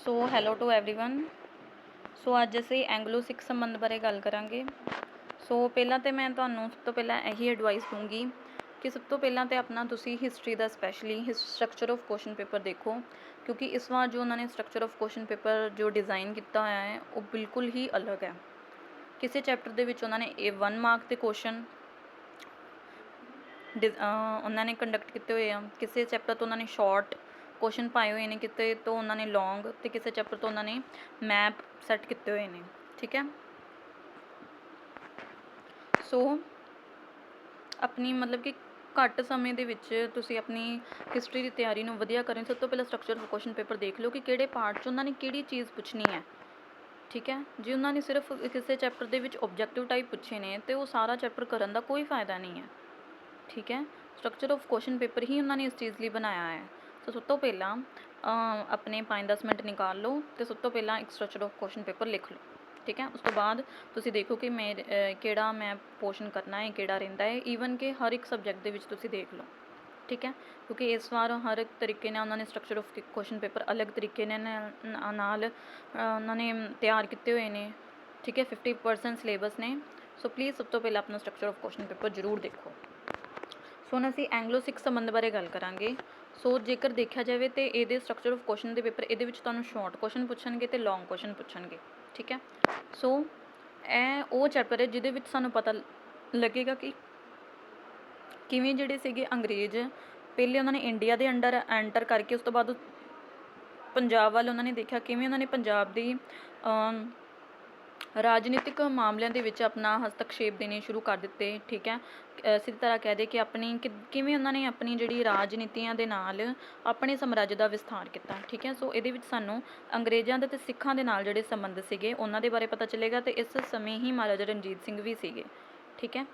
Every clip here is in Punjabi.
So hello to everyone. So ਅੱਜ ਅਸੀਂ ਐਂਗਲੋ ਸਿੱਖ ਸੰਬੰਧ ਬਾਰੇ ਗੱਲ ਕਰਾਂਗੇ। ਸੋ ਪਹਿਲਾਂ ਤਾਂ ਮੈਂ ਤੁਹਾਨੂੰ ਸਭ ਤੋਂ ਪਹਿਲਾਂ ਇਹੀ ਐਡਵਾਈਸ ਦੂੰਗੀ ਕਿ ਸਭ ਤੋਂ ਪਹਿਲਾਂ ਤਾਂ ਆਪਣਾ ਤੁਸੀਂ history the specially structure of question paper ਦੇਖੋ, ਕਿਉਂਕਿ ਇਸ ਵਾਰ ਜੋ ਉਹਨਾਂ ਨੇ ਸਟਰਕਚਰ ਆਫ ਕੁਐਸਚਨ ਪੇਪਰ ਜੋ ਡਿਜ਼ਾਈਨ ਕੀਤਾ ਹੋਇਆ ਹੈ ਉਹ ਬਿਲਕੁਲ ਹੀ ਅਲੱਗ ਹੈ। ਕਿਸੇ ਚੈਪਟਰ ਦੇ ਵਿੱਚ ਉਹਨਾਂ ਨੇ 1 ਮਾਰਕ ਦੇ ਕੁਐਸਚਨ ਉਹਨਾਂ ਨੇ ਕੰਡਕਟ ਕੀਤੇ ਹੋਏ ਆ, ਕਿਸੇ ਚੈਪਟਰ ਤੋਂ ਉਹਨਾਂ ਨੇ ਸ਼ਾਰਟ ਕੁਐਸਚਨ ਪਾਏ ਹੋਏ ਨੇ, ਕਿਤੇ ਤੋਂ ਉਹਨਾਂ ਨੇ ਲੌਂਗ, ਅਤੇ ਕਿਸੇ ਚੈਪਟਰ ਤੋਂ ਉਹਨਾਂ ਨੇ ਮੈਪ ਸੈੱਟ ਕੀਤੇ ਹੋਏ ਨੇ। ਠੀਕ ਹੈ, ਸੋ ਆਪਣੀ ਮਤਲਬ ਕਿ ਘੱਟ ਸਮੇਂ ਦੇ ਵਿੱਚ ਤੁਸੀਂ ਆਪਣੀ ਹਿਸਟਰੀ ਦੀ ਤਿਆਰੀ ਨੂੰ ਵਧੀਆ ਕਰਨ ਸਭ ਤੋਂ ਪਹਿਲਾਂ ਸਟਰਕਚਰ ਆਫ ਕੁਐਸਚਨ ਪੇਪਰ ਦੇਖ ਲਓ ਕਿ ਕਿਹੜੇ ਪਾਰਟ 'ਚ ਉਹਨਾਂ ਨੇ ਕਿਹੜੀ ਚੀਜ਼ ਪੁੱਛਣੀ ਹੈ। ਠੀਕ ਹੈ, ਜੇ ਉਹਨਾਂ ਨੇ ਸਿਰਫ ਕਿਸੇ ਚੈਪਟਰ ਦੇ ਵਿੱਚ ਓਬਜੈਕਟਿਵ ਟਾਈਪ ਪੁੱਛੇ ਨੇ ਤਾਂ ਉਹ ਸਾਰਾ ਚੈਪਟਰ ਕਰਨ ਦਾ ਕੋਈ ਫਾਇਦਾ ਨਹੀਂ ਹੈ। ਠੀਕ ਹੈ, ਸਟਰਕਚਰ ਆਫ ਕੁਐਸਚਨ ਪੇਪਰ ਹੀ ਉਹਨਾਂ ਨੇ ਇਸ ਚੀਜ਼ ਲਈ ਬਣਾਇਆ ਹੈ। ਸੋ ਸਭ ਤੋਂ ਪਹਿਲਾਂ ਆਪਣੇ 5-10 ਮਿੰਟ ਨਿਕਾਲ ਲਓ ਅਤੇ ਸਭ ਤੋਂ ਪਹਿਲਾਂ ਇੱਕ ਸਟਰਕਚਰ ਆਫ ਕੁਐਸਚਨ ਪੇਪਰ ਲਿਖ ਲਓ। ਠੀਕ ਹੈ, ਉਸ ਤੋਂ ਬਾਅਦ ਤੁਸੀਂ ਦੇਖੋ ਕਿ ਕਿਹੜਾ ਮੈਂ ਪੋਰਸ਼ਨ ਕਰਨਾ ਹੈ, ਕਿਹੜਾ ਰਹਿੰਦਾ ਹੈ, ਈਵਨ ਕਿ ਹਰ ਇੱਕ ਸਬਜੈਕਟ ਦੇ ਵਿੱਚ ਤੁਸੀਂ ਦੇਖ ਲਓ। ਠੀਕ ਹੈ, ਕਿਉਂਕਿ ਇਸ ਵਾਰ ਹਰ ਇੱਕ ਤਰੀਕੇ ਨਾਲ ਉਹਨਾਂ ਨੇ ਸਟਰਕਚਰ ਆਫ ਕੁਐਸਚਨ ਪੇਪਰ ਅਲੱਗ ਤਰੀਕੇ ਨਾਲ ਉਹਨਾਂ ਨੇ ਤਿਆਰ ਕੀਤੇ ਹੋਏ ਨੇ। ਠੀਕ ਹੈ, 50% ਸਿਲੇਬਸ ਨੇ। ਸੋ ਪਲੀਜ਼ ਸਭ ਤੋਂ ਪਹਿਲਾਂ ਆਪਣਾ ਸਟਰਕਚਰ ਆਫ ਕੁਐਸਚਨ ਪੇਪਰ ਜ਼ਰੂਰ ਦੇਖੋ। ਸੋ ਹੁਣ ਅਸੀਂ ਐਂਗਲੋ ਸਿੱਖ ਸੰਬੰਧ ਬਾਰੇ ਗੱਲ ਕਰਾਂਗੇ। ਸੋ ਜੇਕਰ ਦੇਖਿਆ ਜਾਵੇ ਤਾਂ ਇਹਦੇ ਸਟਰਕਚਰ ਆਫ ਕੁਐਸਚਨ ਦੇ ਪੇਪਰ ਇਹਦੇ ਵਿੱਚ ਤੁਹਾਨੂੰ ਸ਼ਾਰਟ ਕੁਐਸਚਨ ਪੁੱਛਣਗੇ ਅਤੇ ਲੌਂਗ ਕੁਐਸਚਨ ਪੁੱਛਣਗੇ। ਠੀਕ ਹੈ, ਸੋ ਇਹ ਉਹ ਚੈਪਟਰ ਹੈ ਜਿਹਦੇ ਵਿੱਚ ਸਾਨੂੰ ਪਤਾ ਲੱਗੇਗਾ ਕਿ ਕਿਵੇਂ ਜਿਹੜੇ ਸੀਗੇ ਅੰਗਰੇਜ਼ ਪਹਿਲੇ ਉਹਨਾਂ ਨੇ ਇੰਡੀਆ ਦੇ ਅੰਡਰ ਐਂਟਰ ਕਰਕੇ ਉਸ ਤੋਂ ਬਾਅਦ ਪੰਜਾਬ ਵੱਲ ਉਹਨਾਂ ਨੇ ਦੇਖਿਆ ਕਿਵੇਂ ਉਹਨਾਂ ਨੇ ਪੰਜਾਬ ਦੀ ਰਾਜਨੀਤਿਕ ਮਾਮਲਿਆਂ ਦੇ ਵਿੱਚ ਆਪਣਾ ਹਸਤਕਸ਼ੇਪ ਦੇਣੇ ਸ਼ੁਰੂ ਕਰ ਦਿੱਤੇ। ਠੀਕ ਹੈ, ਸਿੱਧੀ ਤਰ੍ਹਾਂ ਕਹਿ ਦੇ ਕਿ ਆਪਣੀ ਕਿਵੇਂ ਉਹਨਾਂ ਨੇ ਆਪਣੀ ਜਿਹੜੀ ਰਾਜਨੀਤੀਆਂ ਦੇ ਨਾਲ ਆਪਣੇ ਸਾਮਰਾਜ ਦਾ ਵਿਸਥਾਰ ਕੀਤਾ। ਠੀਕ ਹੈ, ਸੋ ਇਹਦੇ ਵਿੱਚ ਸਾਨੂੰ ਅੰਗਰੇਜ਼ਾਂ ਦੇ ਅਤੇ ਸਿੱਖਾਂ ਦੇ ਨਾਲ ਜਿਹੜੇ ਸੰਬੰਧ ਸੀਗੇ ਉਹਨਾਂ ਦੇ ਬਾਰੇ ਪਤਾ ਚੱਲੇਗਾ, ਅਤੇ ਇਸ ਸਮੇਂ ਹੀ ਮਹਾਰਾਜਾ ਰਣਜੀਤ ਸਿੰਘ ਵੀ ਸੀਗੇ। ਠੀਕ ਹੈ,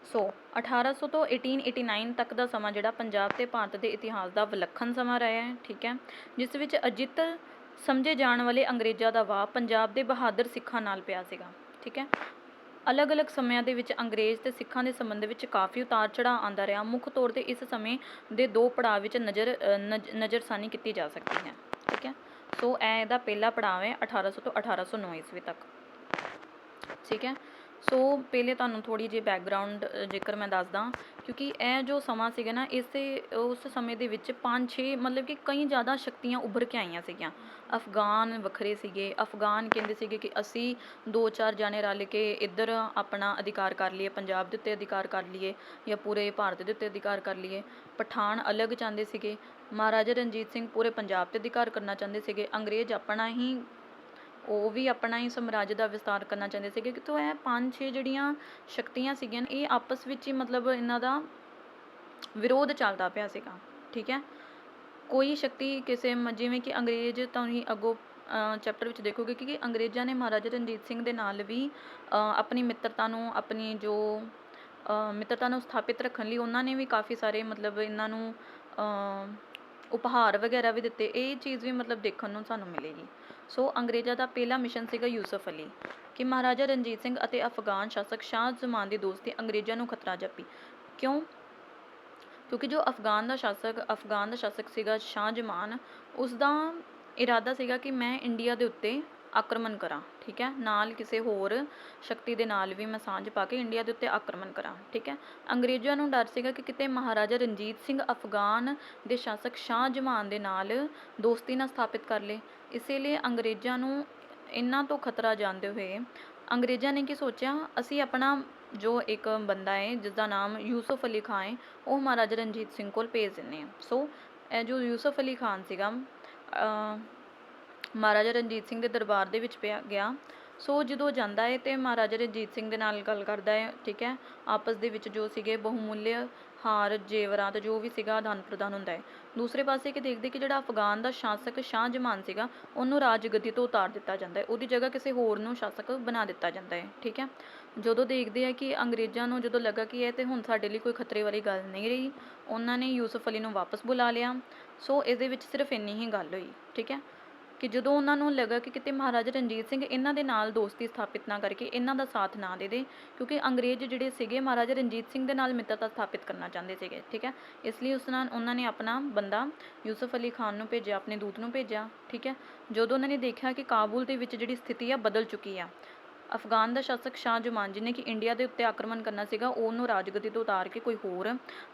ਸੋ 1800 ਤੋਂ 1889 ਤੱਕ ਦਾ ਸਮਾਂ ਜਿਹੜਾ ਪੰਜਾਬ ਅਤੇ ਭਾਰਤ ਦੇ ਇਤਿਹਾਸ ਦਾ ਵਿਲੱਖਣ ਸਮਾਂ ਰਿਹਾ ਹੈ। ਠੀਕ ਹੈ, ਜਿਸ ਵਿੱਚ ਅਜਿੱਤ ਸਮਝੇ ਜਾਣ ਵਾਲੇ ਅੰਗਰੇਜ਼ਾਂ ਦਾ ਵਾਹ ਪੰਜਾਬ ਦੇ ਬਹਾਦਰ ਸਿੱਖਾਂ ਨਾਲ ਪਿਆ ਸੀਗਾ। ਠੀਕ ਹੈ, ਅਲੱਗ-ਅਲੱਗ ਸਮਿਆਂ ਦੇ ਵਿੱਚ ਅੰਗਰੇਜ਼ ਅਤੇ ਸਿੱਖਾਂ ਦੇ ਸੰਬੰਧ ਵਿੱਚ ਕਾਫੀ ਉਤਾਰ ਚੜ੍ਹਾਅ ਆਉਂਦਾ ਰਿਹਾ। ਮੁੱਖ ਤੌਰ 'ਤੇ ਇਸ ਸਮੇਂ ਦੇ 2 ਪੜਾਅ ਵਿੱਚ ਨਜ਼ਰਸਾਨੀ ਕੀਤੀ ਜਾ ਸਕਦੀ ਹੈ। ਠੀਕ ਹੈ, ਸੋ ਇਹਦਾ ਪਹਿਲਾ ਪੜਾਅ ਹੈ 1800 ਤੋਂ 1809 ਈਸਵੀ ਤੱਕ। ਠੀਕ ਹੈ, ਸੋ ਪਹਿਲੇ ਤੁਹਾਨੂੰ ਥੋੜ੍ਹੀ ਜਿਹੀ ਬੈਕਗਰਾਊਂਡ ਜੇਕਰ ਮੈਂ ਦੱਸਦਾ, ਕਿਉਂਕਿ ਇਹ ਜੋ ਸਮਾਂ ਸੀਗਾ ਨਾ ਉਸ ਸਮੇਂ ਦੇ ਵਿੱਚ 5-6 ਮਤਲਬ ਕਿ ਕਈ ਜ਼ਿਆਦਾ ਸ਼ਕਤੀਆਂ ਉੱਭਰ ਕੇ ਆਈਆਂ ਸੀਗੀਆਂ। ਅਫਗਾਨ ਵੱਖਰੇ ਸੀਗੇ। ਅਫਗਾਨ ਕਹਿੰਦੇ ਸੀਗੇ ਕਿ ਅਸੀਂ 2-4 ਜਾਣੇ ਰਲ ਕੇ ਇੱਧਰ ਆਪਣਾ ਅਧਿਕਾਰ ਕਰ ਲਈਏ, ਪੰਜਾਬ ਦੇ ਉੱਤੇ ਅਧਿਕਾਰ ਕਰ ਲਈਏ ਜਾਂ ਪੂਰੇ ਭਾਰਤ ਦੇ ਉੱਤੇ ਅਧਿਕਾਰ ਕਰ ਲਈਏ। ਪਠਾਨ ਅਲੱਗ ਚਾਹੁੰਦੇ ਸੀਗੇ। ਮਹਾਰਾਜਾ ਰਣਜੀਤ ਸਿੰਘ ਪੂਰੇ ਪੰਜਾਬ 'ਤੇ ਅਧਿਕਾਰ ਕਰਨਾ ਚਾਹੁੰਦੇ ਸੀਗੇ। ਅੰਗਰੇਜ਼ ਉਹ ਵੀ ਆਪਣਾ ਹੀ ਸਾਮਰਾਜ ਦਾ ਵਿਸਤਾਰ ਕਰਨਾ ਚਾਹੁੰਦੇ ਸੀਗੇ। ਕਿਉਂਕਿ ਇਹ 5-6 ਜਿਹੜੀਆਂ ਸ਼ਕਤੀਆਂ ਸੀਗੀਆਂ ਇਹ ਆਪਸ ਵਿੱਚ ਹੀ ਮਤਲਬ ਇਹਨਾਂ ਦਾ ਵਿਰੋਧ ਚੱਲਦਾ ਪਿਆ ਸੀਗਾ। ਠੀਕ ਹੈ, ਕੋਈ ਸ਼ਕਤੀ ਜਿਵੇਂ ਕਿ ਅੰਗਰੇਜ਼ ਤੁਸੀਂ ਅੱਗੋਂ ਚੈਪਟਰ ਵਿੱਚ ਦੇਖੋਗੇ ਕਿ ਅੰਗਰੇਜ਼ਾਂ ਨੇ ਮਹਾਰਾਜਾ ਰਣਜੀਤ ਸਿੰਘ ਦੇ ਨਾਲ ਵੀ ਆਪਣੀ ਮਿੱਤਰਤਾ ਨੂੰ ਸਥਾਪਿਤ ਰੱਖਣ ਲਈ ਉਹਨਾਂ ਨੇ ਵੀ ਕਾਫੀ ਸਾਰੇ ਮਤਲਬ ਇਹਨਾਂ ਨੂੰ ਉਪਹਾਰ ਵਗੈਰਾ ਵੀ ਦਿੱਤੇ। ਇਹ ਚੀਜ਼ ਵੀ ਮਤਲਬ ਦੇਖਣ ਨੂੰ ਸਾਨੂੰ ਮਿਲੇਗੀ। ਸੋ ਅੰਗਰੇਜ਼ਾਂ ਦਾ ਪਹਿਲਾ ਮਿਸ਼ਨ ਸੀਗਾ ਯੂਸਫ ਅਲੀ, ਕਿ ਮਹਾਰਾਜਾ ਰਣਜੀਤ ਸਿੰਘ ਅਤੇ ਅਫਗਾਨ ਸ਼ਾਸਕ ਸ਼ਾਹ ਜ਼ਮਾਨ ਦੀ ਦੋਸਤੀ ਅੰਗਰੇਜ਼ਾਂ ਨੂੰ ਖਤਰਾ ਜਾਪੀ। ਕਿਉਂਕਿ ਜੋ ਅਫਗਾਨ ਦਾ ਸ਼ਾਸਕ ਸੀਗਾ ਸ਼ਾਹ ਜਮਾਨ, ਉਸ ਦਾ ਇਰਾਦਾ ਸੀਗਾ ਕਿ ਮੈਂ ਇੰਡੀਆ ਦੇ ਉੱਤੇ ਆਕਰਮਣ ਕਰਾਂ। ਠੀਕ ਹੈ, ਨਾਲ ਕਿਸੇ ਹੋਰ ਸ਼ਕਤੀ ਦੇ ਨਾਲ ਵੀ ਮੈਂ ਸਾਂਝ ਪਾ ਕੇ ਇੰਡੀਆ ਦੇ ਉੱਤੇ ਆਕਰਮਣ ਕਰਾਂ। ਠੀਕ ਹੈ, ਅੰਗਰੇਜ਼ਾਂ ਨੂੰ ਡਰ ਸੀਗਾ ਕਿ ਕਿਤੇ ਮਹਾਰਾਜਾ ਰਣਜੀਤ ਸਿੰਘ ਅਫਗਾਨ ਦੇ ਸ਼ਾਸਕ ਸ਼ਾਹ ਜਮਾਨ ਦੇ ਨਾਲ ਦੋਸਤੀ ਨਾ ਸਥਾਪਿਤ ਕਰ ਲਏ। ਇਸੇ ਲਈ ਅੰਗਰੇਜ਼ਾਂ ਨੂੰ ਇਹਨਾਂ ਤੋਂ ਖਤਰਾ ਜਾਣਦੇ ਹੋਏ ਅੰਗਰੇਜ਼ਾਂ ਨੇ ਕੀ ਸੋਚਿਆ, ਅਸੀਂ ਆਪਣਾ ਜੋ ਇੱਕ ਬੰਦਾ ਹੈ ਜਿਸ ਦਾ ਨਾਮ ਯੂਸਫ ਅਲੀ ਖਾਂ ਹੈ ਉਹ ਮਹਾਰਾਜਾ ਰਣਜੀਤ ਸਿੰਘ ਕੋਲ ਭੇਜ ਦਿੰਦੇ ਹਾਂ। ਸੋ ਇਹ ਜੋ ਯੂਸਫ ਅਲੀ ਖਾਨ ਸੀਗਾ ਮਹਾਰਾਜਾ ਰਣਜੀਤ ਸਿੰਘ ਦੇ ਦਰਬਾਰ ਦੇ ਵਿੱਚ ਗਿਆ। ਸੋ ਜਦੋਂ ਜਾਂਦਾ ਹੈ ਅਤੇ ਮਹਾਰਾਜਾ ਰਣਜੀਤ ਸਿੰਘ ਦੇ ਨਾਲ ਗੱਲ ਕਰਦਾ ਹੈ। ਠੀਕ ਹੈ, ਆਪਸ ਦੇ ਵਿੱਚ ਜੋ ਸੀਗੇ ਬਹੁਮੁੱਲੇ ਹਾਰ ਜੇਵਰਾਤ ਜੋ ਵੀ ਸੀਗਾ ਆਦਾਨ ਪ੍ਰਦਾਨ ਹੁੰਦਾ ਹੈ। ਦੂਸਰੇ ਪਾਸੇ ਕਿ ਦੇਖਦੇ ਕਿ ਜਿਹੜਾ ਅਫਗਾਨ ਦਾ ਸ਼ਾਸਕ ਸ਼ਾਹ ਜਮਾਨ ਸੀਗਾ ਉਹਨੂੰ ਰਾਜਗੱਦੀ ਤੋਂ ਉਤਾਰ ਦਿੱਤਾ ਜਾਂਦਾ ਹੈ, ਉਹਦੀ ਜਗ੍ਹਾ ਕਿਸੇ ਹੋਰ ਨੂੰ ਸ਼ਾਸਕ ਬਣਾ ਦਿੱਤਾ ਜਾਂਦਾ ਹੈ। ਠੀਕ ਹੈ, ਜਦੋਂ ਦੇਖਦੇ ਆ ਕਿ ਅੰਗਰੇਜ਼ਾਂ ਨੂੰ ਜਦੋਂ ਲੱਗਾ ਕਿ ਇਹ ਤਾਂ ਹੁਣ ਸਾਡੇ ਲਈ ਕੋਈ ਖਤਰੇ ਵਾਲੀ ਗੱਲ ਨਹੀਂ ਰਹੀ, ਉਹਨਾਂ ਨੇ ਯੂਸਫ ਅਲੀ ਨੂੰ ਵਾਪਸ ਬੁਲਾ ਲਿਆ। ਸੋ ਇਹਦੇ ਵਿੱਚ ਸਿਰਫ ਇੰਨੀ ਹੀ ਗੱਲ ਹੋਈ। ਠੀਕ ਹੈ, ਕਿ ਜਦੋਂ ਉਹਨਾਂ ਨੂੰ ਲੱਗਾ ਕਿ ਕਿਤੇ ਮਹਾਰਾਜਾ ਰਣਜੀਤ ਸਿੰਘ ਇਹਨਾਂ ਦੇ ਨਾਲ ਦੋਸਤੀ ਸਥਾਪਿਤ ਨਾ ਕਰਕੇ ਇਹਨਾਂ ਦਾ ਸਾਥ ਨਾ ਦੇ ਦੇ, ਕਿਉਂਕਿ ਅੰਗਰੇਜ਼ ਜਿਹੜੇ ਸੀਗੇ ਮਹਾਰਾਜਾ ਰਣਜੀਤ ਸਿੰਘ ਦੇ ਨਾਲ ਮਿੱਤਰਤਾ ਸਥਾਪਿਤ ਕਰਨਾ ਚਾਹੁੰਦੇ ਸੀਗੇ, ਠੀਕ ਹੈ। ਇਸ ਲਈ ਉਸ ਨਾਲ ਉਹਨਾਂ ਨੇ ਆਪਣਾ ਬੰਦਾ ਯੂਸਫ ਅਲੀ ਖਾਨ ਨੂੰ ਭੇਜਿਆ, ਆਪਣੇ ਦੂਤ ਨੂੰ ਭੇਜਿਆ, ਠੀਕ ਹੈ। ਜਦੋਂ ਉਹਨਾਂ ਨੇ ਦੇਖਿਆ ਕਿ ਕਾਬੁਲ ਦੇ ਵਿੱਚ ਜਿਹੜੀ ਸਥਿਤੀ ਆ ਬਦਲ ਚੁੱਕੀ ਆ, ਅਫਗਾਨ ਦਾ ਸ਼ਾਸਕ ਸ਼ਾਹ ਜਮਾਨ ਜਿਹਨੇ ਕਿ ਇੰਡੀਆ ਦੇ ਉੱਤੇ ਆਕਰਮਣ ਕਰਨਾ ਸੀਗਾ, ਉਹਨੂੰ ਰਾਜਗੱਦੀ ਤੋਂ ਉਤਾਰ ਕੇ ਕੋਈ ਹੋਰ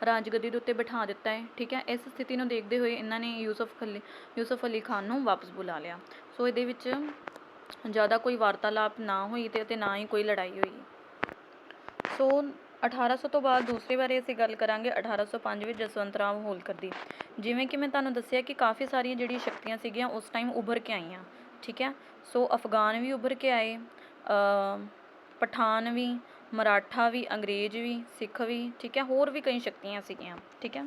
ਰਾਜਗੱਦੀ ਦੇ ਉੱਤੇ ਬਿਠਾ ਦਿੱਤਾ ਹੈ, ਠੀਕ ਹੈ। ਇਸ ਸਥਿਤੀ ਨੂੰ ਦੇਖਦੇ ਹੋਏ ਇਹਨਾਂ ਨੇ ਯੂਸਫ ਅਲੀ ਖਾਨ ਨੂੰ ਵਾਪਸ ਬੁਲਾ ਲਿਆ। ਸੋ ਇਹਦੇ ਵਿੱਚ ਜ਼ਿਆਦਾ ਕੋਈ ਵਾਰਤਾਲਾਪ ਨਾ ਹੋਈ ਅਤੇ ਨਾ ਹੀ ਕੋਈ ਲੜਾਈ ਹੋਈ। ਸੋ 1800 ਤੋਂ ਬਾਅਦ ਦੂਸਰੇ ਬਾਰੇ ਅਸੀਂ ਗੱਲ ਕਰਾਂਗੇ 1805 ਵਿੱਚ ਜਸਵੰਤ ਰਾਓ ਹੋਲਕਰ ਦੀ। ਜਿਵੇਂ ਕਿ ਮੈਂ ਤੁਹਾਨੂੰ ਦੱਸਿਆ ਕਿ ਕਾਫੀ ਸਾਰੀਆਂ ਜਿਹੜੀਆਂ ਸ਼ਕਤੀਆਂ ਸੀਗੀਆਂ ਉਸ ਟਾਈਮ ਉੱਭਰ ਕੇ ਆਈਆਂ, ਠੀਕ ਹੈ। ਸੋ ਅਫਗਾਨ ਵੀ ਉੱਭਰ ਕੇ ਆਏ, ਪਠਾਨ ਵੀ, ਮਰਾਠਾ ਵੀ, ਅੰਗਰੇਜ਼ ਵੀ, ਸਿੱਖ ਵੀ, ਠੀਕ ਹੈ। ਹੋਰ ਵੀ ਕਈ ਸ਼ਕਤੀਆਂ ਸੀਗੀਆਂ, ਠੀਕ ਹੈ।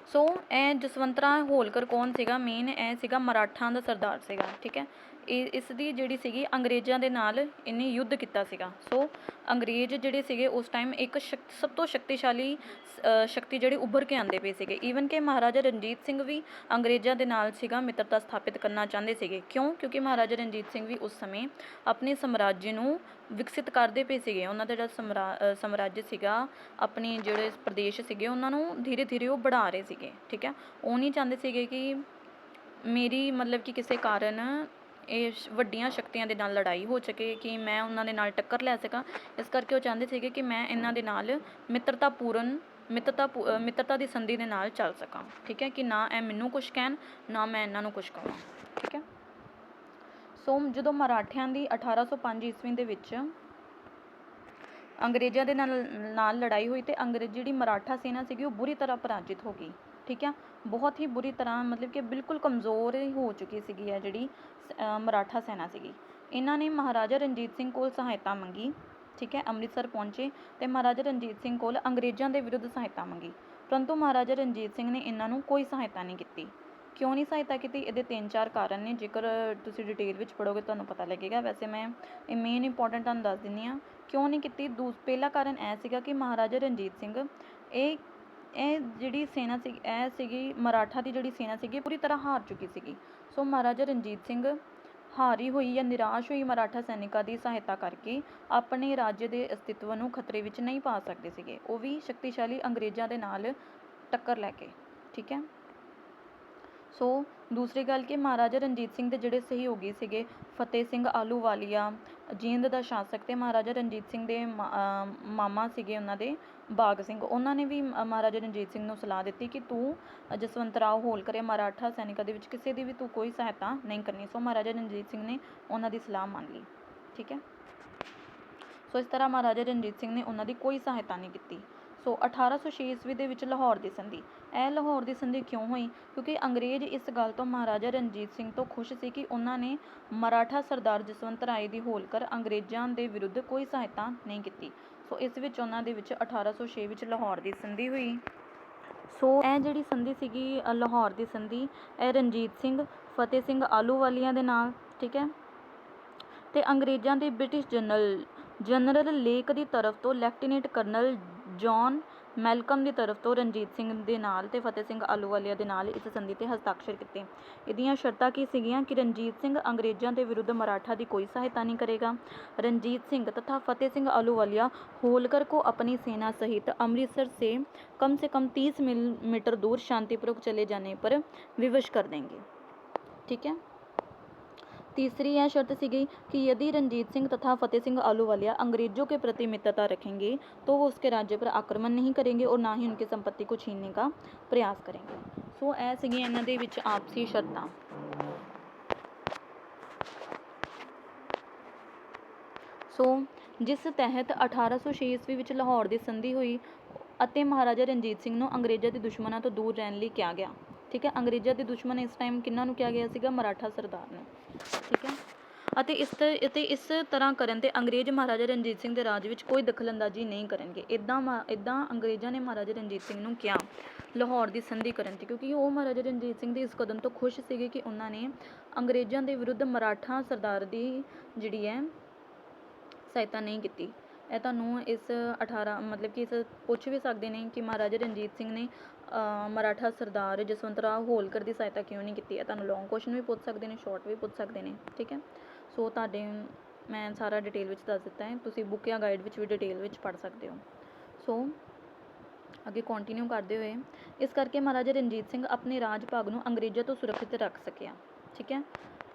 ਸੋ ਇਹ ਜਸਵੰਤ ਰਾਓ ਹੋਲਕਰ ਕੌਣ ਸੀਗਾ? ਮੇਨ ਇਹ ਸੀਗਾ ਮਰਾਠਾ ਦਾ ਸਰਦਾਰ ਸੀਗਾ, ਠੀਕ ਹੈ। ਇਸ ਦੀ ਜਿਹੜੀ ਸੀਗੀ ਅੰਗਰੇਜ਼ਾਂ ਦੇ ਨਾਲ ਇਹਨੇ ਯੁੱਧ ਕੀਤਾ ਸੀਗਾ। ਸੋ ਅੰਗਰੇਜ਼ ਜਿਹੜੇ ਸੀਗੇ ਉਸ ਟਾਈਮ ਇੱਕ ਸਭ ਤੋਂ ਸ਼ਕਤੀਸ਼ਾਲੀ ਸ਼ਕਤੀ ਜਿਹੜੀ ਉੱਭਰ ਕੇ ਆਉਂਦੇ ਪਏ ਸੀਗੇ। ਈਵਨ ਕਿ ਮਹਾਰਾਜਾ ਰਣਜੀਤ ਸਿੰਘ ਵੀ ਅੰਗਰੇਜ਼ਾਂ ਦੇ ਨਾਲ ਸੀਗਾ ਮਿੱਤਰਤਾ ਸਥਾਪਿਤ ਕਰਨਾ ਚਾਹੁੰਦੇ ਸੀਗੇ। ਕਿਉਂ? ਕਿਉਂਕਿ ਮਹਾਰਾਜਾ ਰਣਜੀਤ ਸਿੰਘ ਵੀ ਉਸ ਸਮੇਂ ਆਪਣੇ ਸਾਮਰਾਜ ਨੂੰ ਵਿਕਸਿਤ ਕਰਦੇ ਪਏ ਸੀਗੇ। ਉਹਨਾਂ ਦਾ ਜਿਹੜਾ ਸਾਮਰਾਜ ਸੀਗਾ, ਆਪਣੇ ਜਿਹੜੇ ਪ੍ਰਦੇਸ਼ ਸੀਗੇ ਉਹਨਾਂ ਨੂੰ ਧੀਰੇ ਧੀਰੇ ਉਹ बढ़ा ਰਹੇ ਸੀਗੇ, ਠੀਕ ਹੈ। ਉਹ ਨਹੀਂ ਚਾਹੁੰਦੇ ਸੀਗੇ ਕਿ ਮੇਰੀ ਮਤਲਬ ਕਿ ਕਿਸੇ ਕਾਰਨ ਇਹ ਵੱਡੀਆਂ ਸ਼ਕਤੀਆਂ ਦੇ ਨਾਲ ਲੜਾਈ ਹੋ ਸਕੇ, ਕਿ ਮੈਂ ਉਹਨਾਂ ਦੇ ਨਾਲ ਟੱਕਰ ਲੈ ਸਕਾਂ। ਇਸ ਕਰਕੇ ਉਹ ਚਾਹੁੰਦੇ ਸੀਗੇ ਕਿ ਮੈਂ ਇਹਨਾਂ ਦੇ ਨਾਲ ਮਿੱਤਰਤਾ ਦੀ ਸੰਧੀ ਦੇ ਨਾਲ ਚੱਲ ਸਕਾਂ, ਠੀਕ ਹੈ। ਕਿ ਨਾ ਇਹ ਮੈਨੂੰ ਕੁਛ ਕਹਿਣ, ਨਾ ਮੈਂ ਇਹਨਾਂ ਨੂੰ ਕੁਛ ਕਹਾਂ, ਠੀਕ ਹੈ। ਸੋ ਜਦੋਂ ਮਰਾਠਿਆਂ ਦੀ 1805 ਈਸਵੀ ਦੇ ਵਿੱਚ ਅੰਗਰੇਜ਼ਾਂ ਦੇ ਨਾਲ ਲੜਾਈ ਹੋਈ ਅਤੇ ਜਿਹੜੀ ਮਰਾਠਾ ਸੈਨਾ ਸੀਗੀ ਉਹ ਬੁਰੀ ਤਰ੍ਹਾਂ ਪਰਾਜਿਤ ਹੋ ਗਈ, ਠੀਕ ਹੈ। ਬਹੁਤ ਹੀ ਬੁਰੀ ਤਰ੍ਹਾਂ, ਮਤਲਬ ਕਿ ਬਿਲਕੁਲ ਕਮਜ਼ੋਰ ਹੋ ਚੁੱਕੀ ਸੀਗੀ ਹੈ ਜਿਹੜੀ ਮਰਾਠਾ ਸੈਨਾ ਸੀਗੀ। ਇਹਨਾਂ ਨੇ ਮਹਾਰਾਜਾ ਰਣਜੀਤ ਸਿੰਘ ਕੋਲ ਸਹਾਇਤਾ ਮੰਗੀ, ਠੀਕ ਹੈ। ਅੰਮ੍ਰਿਤਸਰ ਪਹੁੰਚੇ ਅਤੇ ਮਹਾਰਾਜਾ ਰਣਜੀਤ ਸਿੰਘ ਕੋਲ ਅੰਗਰੇਜ਼ਾਂ ਦੇ ਵਿਰੁੱਧ ਸਹਾਇਤਾ ਮੰਗੀ, ਪਰੰਤੂ ਮਹਾਰਾਜਾ ਰਣਜੀਤ ਸਿੰਘ ਨੇ ਇਹਨਾਂ ਨੂੰ ਕੋਈ ਸਹਾਇਤਾ ਨਹੀਂ ਕੀਤੀ। ਕਿਉਂ ਨਹੀਂ ਸਹਾਇਤਾ ਕੀਤੀ? ਇਹਦੇ 3-4 ਕਾਰਨ ਨੇ। ਜੇਕਰ ਤੁਸੀਂ ਡਿਟੇਲ ਵਿੱਚ ਪੜ੍ਹੋਗੇ ਤੁਹਾਨੂੰ ਪਤਾ ਲੱਗੇਗਾ। ਵੈਸੇ ਮੈਂ ਇਹ ਮੇਨ ਇੰਪੋਰਟੈਂਟ ਤੁਹਾਨੂੰ ਦੱਸ ਦਿੰਦੀ ਹਾਂ ਕਿਉਂ ਨਹੀਂ ਕੀਤੀ। ਪਹਿਲਾ ਕਾਰਨ ਇਹ ਸੀਗਾ ਕਿ ਮਹਾਰਾਜਾ ਰਣਜੀਤ ਸਿੰਘ ਇਹ ਜਿਹੜੀ ਸੈਨਾ ਸੀ, ਇਹ ਸੀਗੀ ਮਰਾਠਾ ਦੀ ਜਿਹੜੀ ਸੈਨਾ ਸੀਗੀ ਪੂਰੀ ਤਰ੍ਹਾਂ ਹਾਰ ਚੁੱਕੀ ਸੀਗੀ। ਸੋ ਮਹਾਰਾਜਾ ਰਣਜੀਤ ਸਿੰਘ ਹਾਰੀ ਹੋਈ ਜਾਂ ਨਿਰਾਸ਼ ਹੋਈ ਮਰਾਠਾ ਸੈਨਿਕਾਂ ਦੀ ਸਹਾਇਤਾ ਕਰਕੇ ਆਪਣੇ ਰਾਜ ਦੇ ਅਸਤਿਤਵ ਨੂੰ ਖਤਰੇ ਵਿੱਚ ਨਹੀਂ ਪਾ ਸਕਦੇ ਸੀਗੇ, ਉਹ ਵੀ ਸ਼ਕਤੀਸ਼ਾਲੀ ਅੰਗਰੇਜ਼ਾਂ ਦੇ ਨਾਲ ਟੱਕਰ ਲੈ ਕੇ, ਠੀਕ ਹੈ। ਸੋ ਦੂਸਰੀ ਗੱਲ ਕਿ ਮਹਾਰਾਜਾ ਰਣਜੀਤ ਸਿੰਘ ਦੇ ਜਿਹੜੇ ਸਹਿਯੋਗੀ ਸੀਗੇ ਫਤਿਹ ਸਿੰਘ ਆਹਲੂਵਾਲੀਆ, ਜੀਂਦ ਦਾ ਸ਼ਾਸਕ, ਅਤੇ ਮਹਾਰਾਜਾ ਰਣਜੀਤ ਸਿੰਘ ਦੇ ਮਾਮਾ ਸੀਗੇ ਉਹਨਾਂ ਦੇ ਬਾਘ ਸਿੰਘ, ਉਹਨਾਂ ਨੇ ਵੀ ਮਹਾਰਾਜਾ ਰਣਜੀਤ ਸਿੰਘ ਨੂੰ ਸਲਾਹ ਦਿੱਤੀ ਕਿ ਤੂੰ ਜਸਵੰਤ ਰਾਓ ਹੋਲਕਰ ਮਰਾਠਾ ਸੈਨਿਕਾਂ ਦੇ ਵਿੱਚ ਕਿਸੇ ਦੀ ਵੀ ਤੂੰ ਕੋਈ ਸਹਾਇਤਾ ਨਹੀਂ ਕਰਨੀ। ਸੋ ਮਹਾਰਾਜਾ ਰਣਜੀਤ ਸਿੰਘ ਨੇ ਉਹਨਾਂ ਦੀ ਸਲਾਹ ਮੰਨ ਲਈ, ਠੀਕ ਹੈ। ਸੋ ਇਸ ਤਰ੍ਹਾਂ ਮਹਾਰਾਜਾ ਰਣਜੀਤ ਸਿੰਘ ਨੇ ਉਹਨਾਂ ਦੀ ਕੋਈ ਸਹਾਇਤਾ ਨਹੀਂ ਕੀਤੀ। ਸੋ 1806 ਈਸਵੀ ਦੇ ਵਿੱਚ ਲਾਹੌਰ ਦੀ ਸੰਧੀ। ਇਹ ਲਾਹੌਰ ਦੀ ਸੰਧੀ ਕਿਉਂ ਹੋਈ? ਕਿਉਂਕਿ ਅੰਗਰੇਜ਼ ਇਸ ਗੱਲ ਤੋਂ ਮਹਾਰਾਜਾ ਰਣਜੀਤ ਸਿੰਘ ਤੋਂ ਖੁਸ਼ ਸੀ ਕਿ ਉਹਨਾਂ ਨੇ ਮਰਾਠਾ ਸਰਦਾਰ ਜਸਵੰਤ ਰਾਏ ਦੀ ਹੋਲਕਰ ਅੰਗਰੇਜ਼ਾਂ ਦੇ ਵਿਰੁੱਧ ਕੋਈ ਸਹਾਇਤਾ ਨਹੀਂ ਕੀਤੀ। ਸੋ ਇਸ ਵਿੱਚ ਉਹਨਾਂ ਦੇ ਵਿੱਚ 1806 ਵਿੱਚ ਲਾਹੌਰ ਦੀ ਸੰਧੀ ਹੋਈ। ਸੋ ਇਹ ਜਿਹੜੀ ਸੰਧੀ ਸੀਗੀ ਲਾਹੌਰ ਦੀ ਸੰਧੀ, ਇਹ ਰਣਜੀਤ ਸਿੰਘ, ਫਤਿਹ ਸਿੰਘ ਆਹਲੂਵਾਲੀਆ ਦੇ ਨਾਲ, ਠੀਕ ਹੈ। ਅਤੇ ਅੰਗਰੇਜ਼ਾਂ ਦੇ ਬ੍ਰਿਟਿਸ਼ ਜਨਰਲ ਲੇਕ ਦੀ ਤਰਫ ਤੋਂ ਲੈਫਟੀਨੈਂਟ ਕਰਨਲ ਜੌਨ ਮੈਲਕਮ ਦੀ ਤਰਫ ਤੋਂ ਰਣਜੀਤ ਸਿੰਘ ਦੇ ਨਾਲ ਅਤੇ ਫਤਿਹ ਸਿੰਘ ਆਹਲੂਵਾਲੀਆ ਦੇ ਨਾਲ ਇਸ ਸੰਧੀ 'ਤੇ ਹਸਤਾਖਰ ਕੀਤੇ। ਇਹਦੀਆਂ ਸ਼ਰਤਾਂ ਕੀ ਸੀਗੀਆਂ ਕਿ ਰਣਜੀਤ ਸਿੰਘ ਅੰਗਰੇਜ਼ਾਂ ਦੇ ਵਿਰੁੱਧ ਮਰਾਠਾ ਦੀ ਕੋਈ ਸਹਾਇਤਾ ਨਹੀਂ ਕਰੇਗਾ। रंजीत सिंह तथा फतेह सिंह आलूवालिया होलकर को अपनी सेना सहित अमृतसर से कम 30 मीटर दूर शांतिपूर्वक चले जाने पर विवश कर देंगे। ठीक है। तीसरी यह शर्त सी गई कि यदि रंजीत सिंह तथा फतेह सिंह आलूवालिया अंग्रेजों के प्रति मित्रता रखेंगे तो वो उसके राज्य पर आक्रमण नहीं करेंगे और ना ही उनकी संपत्ति को छीनने का प्रयास करेंगे। सो ਇਹ ਸੀਗੀਆਂ ਇਹਨਾਂ ਦੇ ਵਿੱਚ ਆਪਸੀ ਸ਼ਰਤਾਂ। ਸੋ ਜਿਸ ਤਹਿਤ 1806 ਈਸਵੀ ਵਿੱਚ ਲਾਹੌਰ ਦੀ ਸੰਧੀ ਹੋਈ ਅਤੇ ਮਹਾਰਾਜਾ ਰਣਜੀਤ ਸਿੰਘ ਨੂੰ ਅੰਗਰੇਜ਼ਾਂ ਦੇ ਦੁਸ਼ਮਣਾਂ ਤੋਂ ਦੂਰ ਰਹਿਣ ਲਈ ਕਿਹਾ ਗਿਆ। ਠੀਕ ਹੈ। ਅੰਗਰੇਜ਼ਾਂ ਦੇ ਦੁਸ਼ਮਣ ਇਸ ਟਾਈਮ ਕਿਹਨਾਂ ਨੂੰ ਕਿਹਾ ਗਿਆ ਸੀਗਾ? ਮਰਾਠਾ ਸਰਦਾਰ ਨੂੰ। ਠੀਕ ਹੈ। ਅਤੇ ਇਸ ਤਰ੍ਹਾਂ ਕਰਨ 'ਤੇ ਅੰਗਰੇਜ਼ ਮਹਾਰਾਜਾ ਰਣਜੀਤ ਸਿੰਘ ਦੇ ਰਾਜ ਵਿੱਚ ਕੋਈ ਦਖਲਅੰਦਾਜ਼ੀ ਨਹੀਂ ਕਰਨਗੇ। ਇੱਦਾਂ ਅੰਗਰੇਜ਼ਾਂ ਨੇ ਮਹਾਰਾਜਾ ਰਣਜੀਤ ਸਿੰਘ ਨੂੰ ਕਿਹਾ ਲਾਹੌਰ ਦੀ ਸੰਧੀ ਕਰਨ 'ਤੇ, ਕਿਉਂਕਿ ਉਹ ਮਹਾਰਾਜਾ ਰਣਜੀਤ ਸਿੰਘ ਦੇ ਇਸ ਕਦਮ ਤੋਂ ਖੁਸ਼ ਸੀਗੇ ਕਿ ਉਹਨਾਂ ਨੇ ਅੰਗਰੇਜ਼ਾਂ ਦੇ ਵਿਰੁੱਧ ਮਰਾਠਾ ਸਰਦਾਰ ਦੀ ਜਿਹੜੀ ਹੈ ਸਹਾਇਤਾ ਨਹੀਂ ਕੀਤੀ। ਇਹ ਤੁਹਾਨੂੰ ਇਸ 18 ਮਤਲਬ ਕਿ ਇਸ ਪੁੱਛ ਵੀ ਸਕਦੇ ਨੇ ਕਿ ਮਹਾਰਾਜਾ ਰਣਜੀਤ ਸਿੰਘ ਨੇ ਮਰਾਠਾ ਸਰਦਾਰ ਜਸਵੰਤਰਾਓ ਹੋਲਕਰ ਦੀ ਸਹਾਇਤਾ ਕਿਉਂ ਨਹੀਂ ਕੀਤੀ। ਇਹ ਤੁਹਾਨੂੰ ਲੌਂਗ ਕੁਐਸਚਨ ਵੀ ਪੁੱਛ ਸਕਦੇ ਨੇ, ਸ਼ਾਰਟ ਵੀ ਪੁੱਛ ਸਕਦੇ ਨੇ, ਠੀਕ ਹੈ। ਸੋ ਤੁਹਾਡੇ ਮੈਂ ਸਾਰਾ ਡਿਟੇਲ ਵਿੱਚ ਦੱਸ ਦਿੱਤਾ ਹੈ, ਤੁਸੀਂ ਬੁੱਕ ਜਾਂ ਗਾਈਡ ਵਿੱਚ ਵੀ ਡਿਟੇਲ ਵਿੱਚ ਪੜ੍ਹ ਸਕਦੇ ਹੋ। ਸੋ ਅੱਗੇ ਕੰਟੀਨਿਊ ਕਰਦੇ ਹੋਏ, ਇਸ ਕਰਕੇ ਮਹਾਰਾਜਾ ਰਣਜੀਤ ਸਿੰਘ ਆਪਣੇ ਰਾਜ ਭਾਗ ਨੂੰ ਅੰਗਰੇਜ਼ਾਂ ਤੋਂ ਸੁਰੱਖਿਅਤ ਰੱਖ ਸਕਿਆ, ਠੀਕ ਹੈ।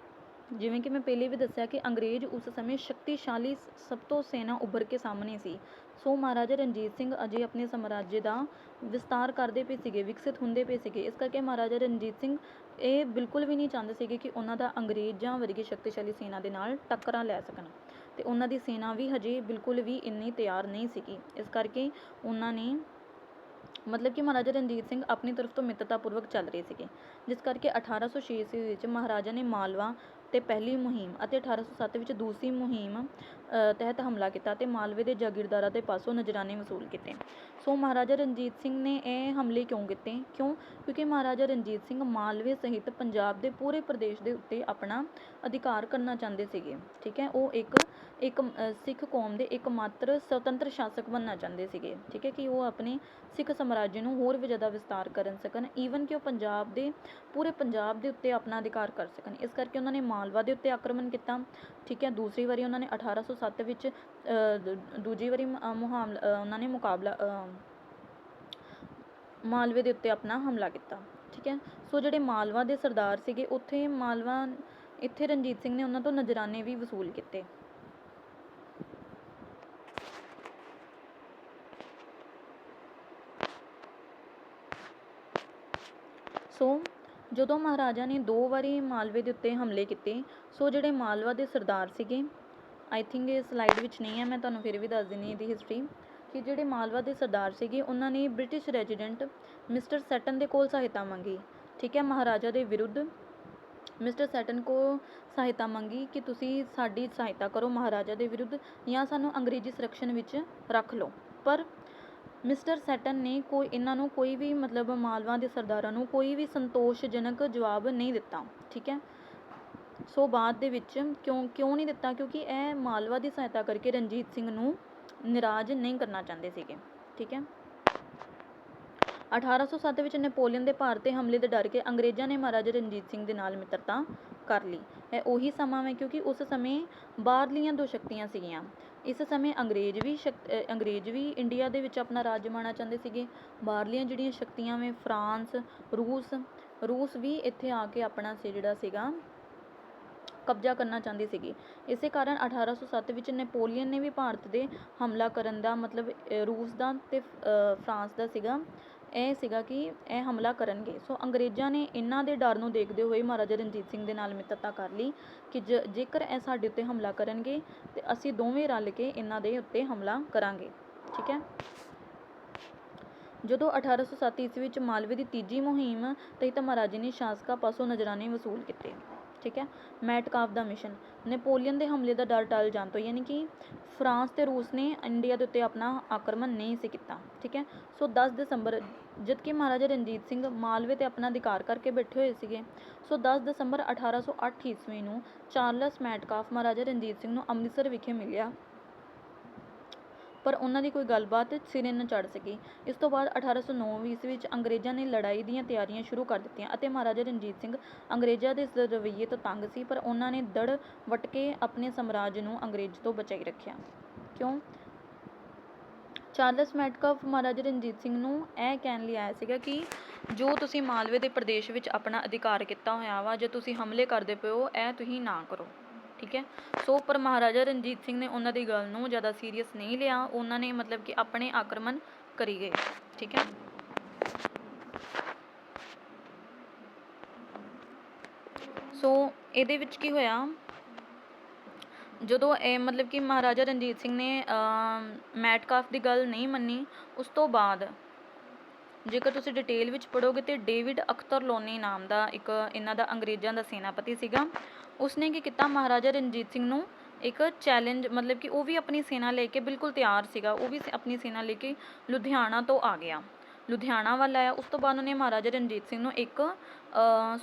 ਜਿਵੇਂ ਕਿ ਮੈਂ ਪਹਿਲੇ ਵੀ ਦੱਸਿਆ ਕਿ ਅੰਗਰੇਜ਼ ਉਸ ਸਮੇਂ ਸ਼ਕਤੀਸ਼ਾਲੀ ਸਭ ਤੋਂ ਸੈਨਾ ਉੱਭਰ ਕੇ ਸਾਹਮਣੇ ਸੀ। ਸੋ ਮਹਾਰਾਜਾ ਰਣਜੀਤ ਸਿੰਘ ਅਜੇ ਆਪਣੇ ਸਾਮਰਾਜ ਦਾ ਵਿਸਤਾਰ ਕਰਦੇ ਪਏ ਸੀਗੇ, ਵਿਕਸਿਤ ਹੁੰਦੇ ਪਏ ਸੀਗੇ। ਇਸ ਕਰਕੇ ਮਹਾਰਾਜਾ ਰਣਜੀਤ ਸਿੰਘ ਇਹ ਬਿਲਕੁਲ ਵੀ ਨਹੀਂ ਚਾਹੁੰਦੇ ਸੀਗੇ ਕਿ ਉਹਨਾਂ ਦਾ ਅੰਗਰੇਜ਼ਾਂ ਵਰਗੀ ਸ਼ਕਤੀਸ਼ਾਲੀ ਸੈਨਾ ਦੇ ਨਾਲ ਟੱਕਰਾਂ ਲੈ ਸਕਣ, ਅਤੇ ਉਹਨਾਂ ਦੀ ਸੈਨਾ ਵੀ ਹਜੇ ਬਿਲਕੁਲ ਵੀ ਇੰਨੀ ਤਿਆਰ ਨਹੀਂ ਸੀਗੀ। ਇਸ ਕਰਕੇ ਉਹਨਾਂ ਨੇ ਮਤਲਬ ਕਿ ਮਹਾਰਾਜਾ ਰਣਜੀਤ ਸਿੰਘ ਆਪਣੀ ਤਰਫ ਤੋਂ ਮਿੱਤਰਤਾਪੂਰਵਕ ਚੱਲ ਰਹੇ ਸੀਗੇ, ਜਿਸ ਕਰਕੇ 1806 ਈਸਵੀ ਵਿੱਚ ਮਹਾਰਾਜਾ ਨੇ ਮਾਲਵਾ 'ਤੇ ਪਹਿਲੀ ਮੁਹਿੰਮ ਅਤੇ 1807 ਵਿੱਚ ਦੂਸਰੀ ਮੁਹਿੰਮ ਤਹਿਤ ਹਮਲਾ ਕੀਤਾ ਅਤੇ ਮਾਲਵੇ ਦੇ ਜਾਗੀਰਦਾਰਾਂ ਦੇ ਪਾਸੋਂ ਨਜ਼ਰਾਨੇ ਵਸੂਲ ਕੀਤੇ। ਸੋ ਮਹਾਰਾਜਾ ਰਣਜੀਤ ਸਿੰਘ ਨੇ ਇਹ ਹਮਲੇ ਕਿਉਂ ਕੀਤੇ? ਕਿਉਂਕਿ ਮਹਾਰਾਜਾ ਰਣਜੀਤ ਸਿੰਘ ਮਾਲਵੇ ਸਹਿਤ ਪੰਜਾਬ ਦੇ ਪੂਰੇ ਪ੍ਰਦੇਸ਼ ਦੇ ਉੱਤੇ ਆਪਣਾ ਅਧਿਕਾਰ ਕਰਨਾ ਚਾਹੁੰਦੇ ਸੀਗੇ, ਠੀਕ ਹੈ। ਉਹ ਇੱਕ ਸਿੱਖ ਕੌਮ ਦੇ ਇੱਕਮਾਤਰ ਸੁਤੰਤਰ ਸ਼ਾਸਕ ਬਣਨਾ ਚਾਹੁੰਦੇ ਸੀਗੇ, ਠੀਕ ਹੈ, ਕਿ ਉਹ ਆਪਣੇ ਸਿੱਖ ਸਾਮਰਾਜ ਨੂੰ ਹੋਰ ਵੀ ਜ਼ਿਆਦਾ ਵਿਸਤਾਰ ਕਰ ਸਕਣ, ਈਵਨ ਕਿ ਉਹ ਪੂਰੇ ਪੰਜਾਬ ਦੇ ਉੱਤੇ ਆਪਣਾ ਅਧਿਕਾਰ ਕਰ ਸਕਣ। ਇਸ ਕਰਕੇ ਉਹਨਾਂ ਨੇ ਮਾਲਵਾ ਦੇ ਉੱਤੇ ਆਕਰਮਣ ਕੀਤਾ, ਠੀਕ ਹੈ। ਦੂਸਰੀ ਵਾਰੀ ਉਹਨਾਂ ਨੇ 1807 ਵਿੱਚ ਦੂਜੀ ਵਾਰੀ ਉਹਨਾਂ ਨੇ ਮਾਲਵੇ ਦੇ ਉੱਤੇ ਆਪਣਾ ਹਮਲਾ ਕੀਤਾ, ਠੀਕ ਹੈ। ਸੋ ਜਿਹੜੇ ਮਾਲਵਾ ਦੇ ਸਰਦਾਰ ਸੀਗੇ ਇੱਥੇ ਰਣਜੀਤ ਸਿੰਘ ਨੇ ਉਹਨਾਂ ਤੋਂ ਨਜ਼ਰਾਨੇ ਵੀ ਵਸੂਲ ਕੀਤੇ। ਸੋ ਜਦੋਂ ਮਹਾਰਾਜਾ ਨੇ 2 ਵਾਰੀ ਮਾਲਵੇ ਦੇ ਉੱਤੇ ਹਮਲੇ ਕੀਤੇ, ਸੋ ਜਿਹੜੇ ਮਾਲਵਾ ਦੇ ਸਰਦਾਰ ਸੀਗੇ, ਆਈ ਥਿੰਕ ਇਹ ਸਲਾਈਡ ਵਿੱਚ ਨਹੀਂ ਹੈ, ਮੈਂ ਤੁਹਾਨੂੰ ਫਿਰ ਵੀ ਦੱਸ ਦਿੰਦੀ ਇਹਦੀ ਹਿਸਟਰੀ, ਕਿ ਜਿਹੜੇ ਮਾਲਵਾ ਦੇ ਸਰਦਾਰ ਸੀਗੇ ਉਹਨਾਂ ਨੇ ਬ੍ਰਿਟਿਸ਼ ਰੈਜ਼ੀਡੈਂਟ ਮਿਸਟਰ ਸੈਟਨ ਦੇ ਕੋਲ ਸਹਾਇਤਾ ਮੰਗੀ, ਠੀਕ ਹੈ, ਮਹਾਰਾਜਾ ਦੇ ਵਿਰੁੱਧ। ਮਿਸਟਰ ਸੈਟਨ ਕੋਲ ਸਹਾਇਤਾ ਮੰਗੀ ਕਿ ਤੁਸੀਂ ਸਾਡੀ ਸਹਾਇਤਾ ਕਰੋ ਮਹਾਰਾਜਾ ਦੇ ਵਿਰੁੱਧ, ਜਾਂ ਸਾਨੂੰ ਅੰਗਰੇਜ਼ੀ ਸੰਰਕਸ਼ਣ ਵਿੱਚ ਰੱਖ ਲਓ। ਪਰ ਮਿਸਟਰ ਸੈਟਨ ਨੇ ਇਹਨਾਂ ਨੂੰ ਕੋਈ ਵੀ ਮਤਲਬ ਮਾਲਵਾ ਦੇ ਸਰਦਾਰਾਂ ਨੂੰ ਕੋਈ ਵੀ ਸੰਤੋਸ਼ਜਨਕ ਜਵਾਬ ਨਹੀਂ ਦਿੱਤਾ, ਠੀਕ ਹੈ। ਸੋ ਬਾਅਦ ਦੇ ਵਿੱਚ ਕਿਉਂ ਨਹੀਂ ਦਿੱਤਾ? ਕਿਉਂਕਿ ਇਹ ਮਾਲਵਾ ਦੀ ਸਹਾਇਤਾ ਕਰਕੇ ਰਣਜੀਤ ਸਿੰਘ ਨੂੰ ਨਿਰਾਸ਼ ਨਹੀਂ ਕਰਨਾ ਚਾਹੁੰਦੇ ਸੀਗੇ, ਠੀਕ ਹੈ। 1807 ਵਿੱਚ ਨੈਪੋਲੀਅਨ ਦੇ ਭਾਰਤ 'ਤੇ ਹਮਲੇ ਦੇ ਡਰ ਕੇ ਅੰਗਰੇਜ਼ਾਂ ਨੇ ਮਹਾਰਾਜਾ ਰਣਜੀਤ ਸਿੰਘ ਦੇ ਨਾਲ ਮਿੱਤਰਤਾ ਕਰ ਲਈ। ਇਹ ਉਹੀ ਸਮਾਂ ਹੈ ਕਿਉਂਕਿ ਉਸ ਸਮੇਂ ਬਾਹਰਲੀਆਂ 2 ਸ਼ਕਤੀਆਂ ਸੀਗੀਆਂ। ਇਸ ਸਮੇਂ ਅੰਗਰੇਜ਼ ਵੀ ਇੰਡੀਆ ਦੇ ਵਿੱਚ ਆਪਣਾ ਰਾਜ ਜਮਾਉਣਾ ਚਾਹੁੰਦੇ ਸੀਗੇ। ਬਾਹਰਲੀਆਂ ਜਿਹੜੀਆਂ ਸ਼ਕਤੀਆਂ ਵੇ ਫਰਾਂਸ, ਰੂਸ ਵੀ ਇੱਥੇ ਆ ਕੇ ਆਪਣਾ ਜਿਹੜਾ ਸੀਗਾ ਕਬਜ਼ਾ ਕਰਨਾ ਚਾਹੁੰਦੀ ਸੀਗੀ। ਇਸੇ ਕਾਰਨ 1807 ਵਿੱਚ ਨੈਪੋਲੀਅਨ ਨੇ ਵੀ ਭਾਰਤ 'ਤੇ ਹਮਲਾ ਕਰਨ ਦਾ ਮਤਲਬ ਰੂਸ ਦਾ ਅਤੇ ਫਰਾਂਸ ਦਾ ਸੀਗਾ ਕਿ ਇਹ ਹਮਲਾ ਕਰਨਗੇ। ਸੋ ਅੰਗਰੇਜ਼ਾਂ ਨੇ ਇਹਨਾਂ ਦੇ ਡਰ ਨੂੰ ਦੇਖਦੇ ਹੋਏ ਮਹਾਰਾਜਾ ਰਣਜੀਤ ਸਿੰਘ ਦੇ ਨਾਲ ਮਿੱਤਰਤਾ ਕਰ ਲਈ ਕਿ ਜੇਕਰ ਇਹ ਸਾਡੇ ਉੱਤੇ ਹਮਲਾ ਕਰਨਗੇ ਤੇ ਅਸੀਂ ਦੋਵੇਂ ਰਲ ਕੇ ਇਹਨਾਂ ਦੇ ਉੱਤੇ ਹਮਲਾ ਕਰਾਂਗੇ, ਠੀਕ ਹੈ। ਜਦੋਂ 1807 ਈਸਵੀ ਵਿੱਚ ਮਾਲਵੇ ਦੀ ਤੀਜੀ ਮੁਹਿੰਮ ਤਹਿਤ ਮਹਾਰਾਜੇ ਨੇ ਸ਼ਾਸਕਾਂ ਪਾਸੋਂ ਨਜ਼ਰਾਨੇ ਵਸੂਲ ਕੀਤੇ, ਠੀਕ ਹੈ। ਮੈਟਕਾਫ ਦਾ ਮਿਸ਼ਨ, ਨੈਪੋਲੀਅਨ ਦੇ ਹਮਲੇ ਦਾ ਡਰ ਟਲ ਜਾਣ ਤੋਂ, ਯਾਨੀ ਕਿ ਫਰਾਂਸ ਤੇ ਰੂਸ ਨੇ ਇੰਡੀਆ ਦੇ ਉੱਤੇ ਆਪਣਾ ਆਕਰਮਣ ਨਹੀਂ ਸੀ ਕੀਤਾ, ਠੀਕ ਹੈ। ਸੋ 10 ਦਸੰਬਰ ਜਦ ਕਿ ਮਹਾਰਾਜਾ ਰਣਜੀਤ ਸਿੰਘ ਮਾਲਵੇ 'ਤੇ ਆਪਣਾ ਅਧਿਕਾਰ ਕਰਕੇ ਬੈਠੇ ਹੋਏ ਸੀਗੇ, ਸੋ 10 ਦਸੰਬਰ 1808 ਈਸਵੀ ਨੂੰ ਚਾਰਲਸ ਮੈਟਕਾਫ ਮਹਾਰਾਜਾ ਰਣਜੀਤ ਸਿੰਘ ਨੂੰ ਅੰਮ੍ਰਿਤਸਰ ਵਿਖੇ ਮਿਲਿਆ, ਪਰ ਉਹਨਾਂ ਦੀ ਕੋਈ ਗੱਲਬਾਤ ਸਿਰੇ ਨਾ ਚੜ੍ਹ ਸਕੀ। ਇਸ ਤੋਂ ਬਾਅਦ 1809 ਈਸਵੀ ਵਿੱਚ ਅੰਗਰੇਜ਼ਾਂ ਨੇ ਲੜਾਈ ਦੀਆਂ ਤਿਆਰੀਆਂ ਸ਼ੁਰੂ ਕਰ ਦਿੱਤੀਆਂ ਅਤੇ ਮਹਾਰਾਜਾ ਰਣਜੀਤ ਸਿੰਘ ਅੰਗਰੇਜ਼ਾਂ ਦੇ ਇਸ ਰਵੱਈਏ ਤੋਂ ਤੰਗ ਸੀ, ਪਰ ਉਹਨਾਂ ਨੇ ਦੜ ਵੱਟ ਕੇ ਆਪਣੇ ਸਾਮਰਾਜ ਨੂੰ ਅੰਗਰੇਜ਼ ਤੋਂ ਬਚਾਈ ਰੱਖਿਆ। ਕਿਉਂ? ਚਾਰਲਸ ਮੈਟਕਾਫ ਮਹਾਰਾਜਾ ਰਣਜੀਤ ਸਿੰਘ ਨੂੰ ਇਹ ਕਹਿਣ ਲਈ ਆਇਆ ਸੀਗਾ ਕਿ ਜੋ ਤੁਸੀਂ ਮਾਲਵੇ ਦੇ ਪ੍ਰਦੇਸ਼ ਵਿੱਚ ਆਪਣਾ ਅਧਿਕਾਰ ਕੀਤਾ ਹੋਇਆ ਵਾ, ਜੇ ਤੁਸੀਂ ਹਮਲੇ ਕਰਦੇ ਪਏ ਹੋ, ਇਹ ਤੁਸੀਂ ਨਾ ਕਰੋ, ਠੀਕ ਹੈ। ਸੋ ਪਰ ਮਹਾਰਾਜਾ ਰਣਜੀਤ ਸਿੰਘ ਨੇ ਉਹਨਾਂ ਦੀ ਗੱਲ ਨੂੰ ਜ਼ਿਆਦਾ ਸੀਰੀਅਸ ਨਹੀਂ ਲਿਆ, ਉਹਨਾਂ ਨੇ ਮਤਲਬ ਕਿ ਆਪਣੇ ਆਕਰਮਣ ਕਰੀ ਗਏ, ਠੀਕ ਹੈ। ਸੋ ਇਹਦੇ ਵਿੱਚ ਕੀ ਹੋਇਆ, ਜਦੋਂ ਇਹ ਮਤਲਬ ਕਿ ਮਹਾਰਾਜਾ ਰਣਜੀਤ ਸਿੰਘ ਨੇ ਮੈਟਕਾਫ ਦੀ ਗੱਲ ਨਹੀਂ ਮੰਨੀ, ਉਸ ਤੋਂ ਬਾਅਦ ਜੇਕਰ ਤੁਸੀਂ ਡਿਟੇਲ ਵਿੱਚ ਪੜ੍ਹੋਗੇ ਤਾਂ ਡੇਵਿਡ ਅਖਤਰ ਲੋਨੀ ਨਾਮ ਦਾ ਇੱਕ ਇਹਨਾਂ ਦਾ ਅੰਗਰੇਜ਼ਾਂ ਦਾ ਸੈਨਾਪਤੀ ਸੀਗਾ। ਉਸਨੇ ਕੀ ਕੀਤਾ, ਮਹਾਰਾਜਾ ਰਣਜੀਤ ਸਿੰਘ ਨੂੰ ਇੱਕ ਚੈਲੰਜ, ਮਤਲਬ ਕਿ ਉਹ ਵੀ ਆਪਣੀ ਸੈਨਾ ਲੈ ਕੇ ਬਿਲਕੁਲ ਤਿਆਰ ਸੀਗਾ, ਉਹ ਵੀ ਆਪਣੀ ਸੈਨਾ ਲੈ ਕੇ ਲੁਧਿਆਣਾ ਤੋਂ ਆ ਗਿਆ, ਲੁਧਿਆਣਾ ਵੱਲ ਆਇਆ। ਉਸ ਤੋਂ ਬਾਅਦ ਉਹਨੇ ਮਹਾਰਾਜਾ ਰਣਜੀਤ ਸਿੰਘ ਨੂੰ ਇੱਕ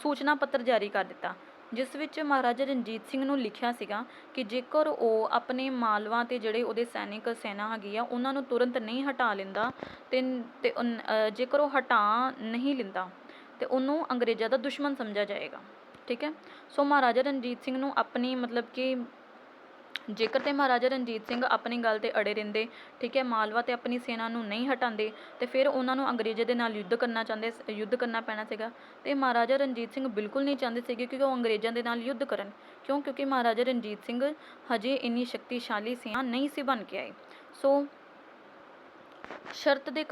ਸੂਚਨਾ ਪੱਤਰ ਜਾਰੀ ਕਰ ਦਿੱਤਾ। ਜਿਸ ਵਿੱਚ ਮਹਾਰਾਜਾ ਰਣਜੀਤ ਸਿੰਘ ਨੂੰ ਲਿਖਿਆ ਸੀਗਾ ਕਿ ਜੇਕਰ ਉਹ ਆਪਣੇ ਮਾਲਵਾ ਤੇ ਜਿਹੜੇ ਉਹਦੇ ਸੈਨਿਕ ਸੈਨਾ ਹੈਗੀ ਆ ਉਹਨਾਂ ਨੂੰ ਤੁਰੰਤ ਨਹੀਂ ਹਟਾ ਲੈਂਦਾ ਤੇ ਜੇਕਰ ਉਹ ਹਟਾ ਨਹੀਂ ਲੈਂਦਾ ਤੇ ਉਹਨੂੰ ਅੰਗਰੇਜ਼ਾਂ ਦਾ ਦੁਸ਼ਮਣ ਸਮਝਿਆ ਜਾਏਗਾ। ਠੀਕ ਹੈ। ਸੋ ਮਹਾਰਾਜਾ ਰਣਜੀਤ ਸਿੰਘ ਨੂੰ ਆਪਣੀ ਮਤਲਬ ਕਿ ਜੇਕਰ ਤੇ ਮਹਾਰਾਜਾ ਰਣਜੀਤ ਸਿੰਘ ਆਪਣੀ ਗੱਲ ਤੇ ਅੜੇ ਰਹਿੰਦੇ, ਠੀਕ ਹੈ, ਮਾਲਵਾ ਤੇ ਆਪਣੀ ਸੈਨਾ ਨੂੰ ਨਹੀਂ ਹਟਾਉਂਦੇ ਤੇ ਫਿਰ ਉਹਨਾਂ ਨੂੰ ਅੰਗਰੇਜ਼ਾਂ ਦੇ ਨਾਲ ਯੁੱਧ ਕਰਨਾ ਪੈਣਾ ਸੀਗਾ। ਤੇ ਮਹਾਰਾਜਾ ਰਣਜੀਤ ਸਿੰਘ ਬਿਲਕੁਲ ਨਹੀਂ ਚਾਹੁੰਦੇ ਸੀਗੇ ਕਿ ਉਹ ਅੰਗਰੇਜ਼ਾਂ ਦੇ ਨਾਲ ਯੁੱਧ ਕਰਨ। ਕਿਉਂ? ਕਿਉਂਕਿ ਮਹਾਰਾਜਾ ਰਣਜੀਤ ਸਿੰਘ ਹਜੇ ਇੰਨੀ ਸ਼ਕਤੀਸ਼ਾਲੀ ਸੈਨਾ ਨਹੀਂ ਸੀ ਬਣ ਕੇ ਆਏ। ਸੋ ਸ਼ਰਤ ਦੇ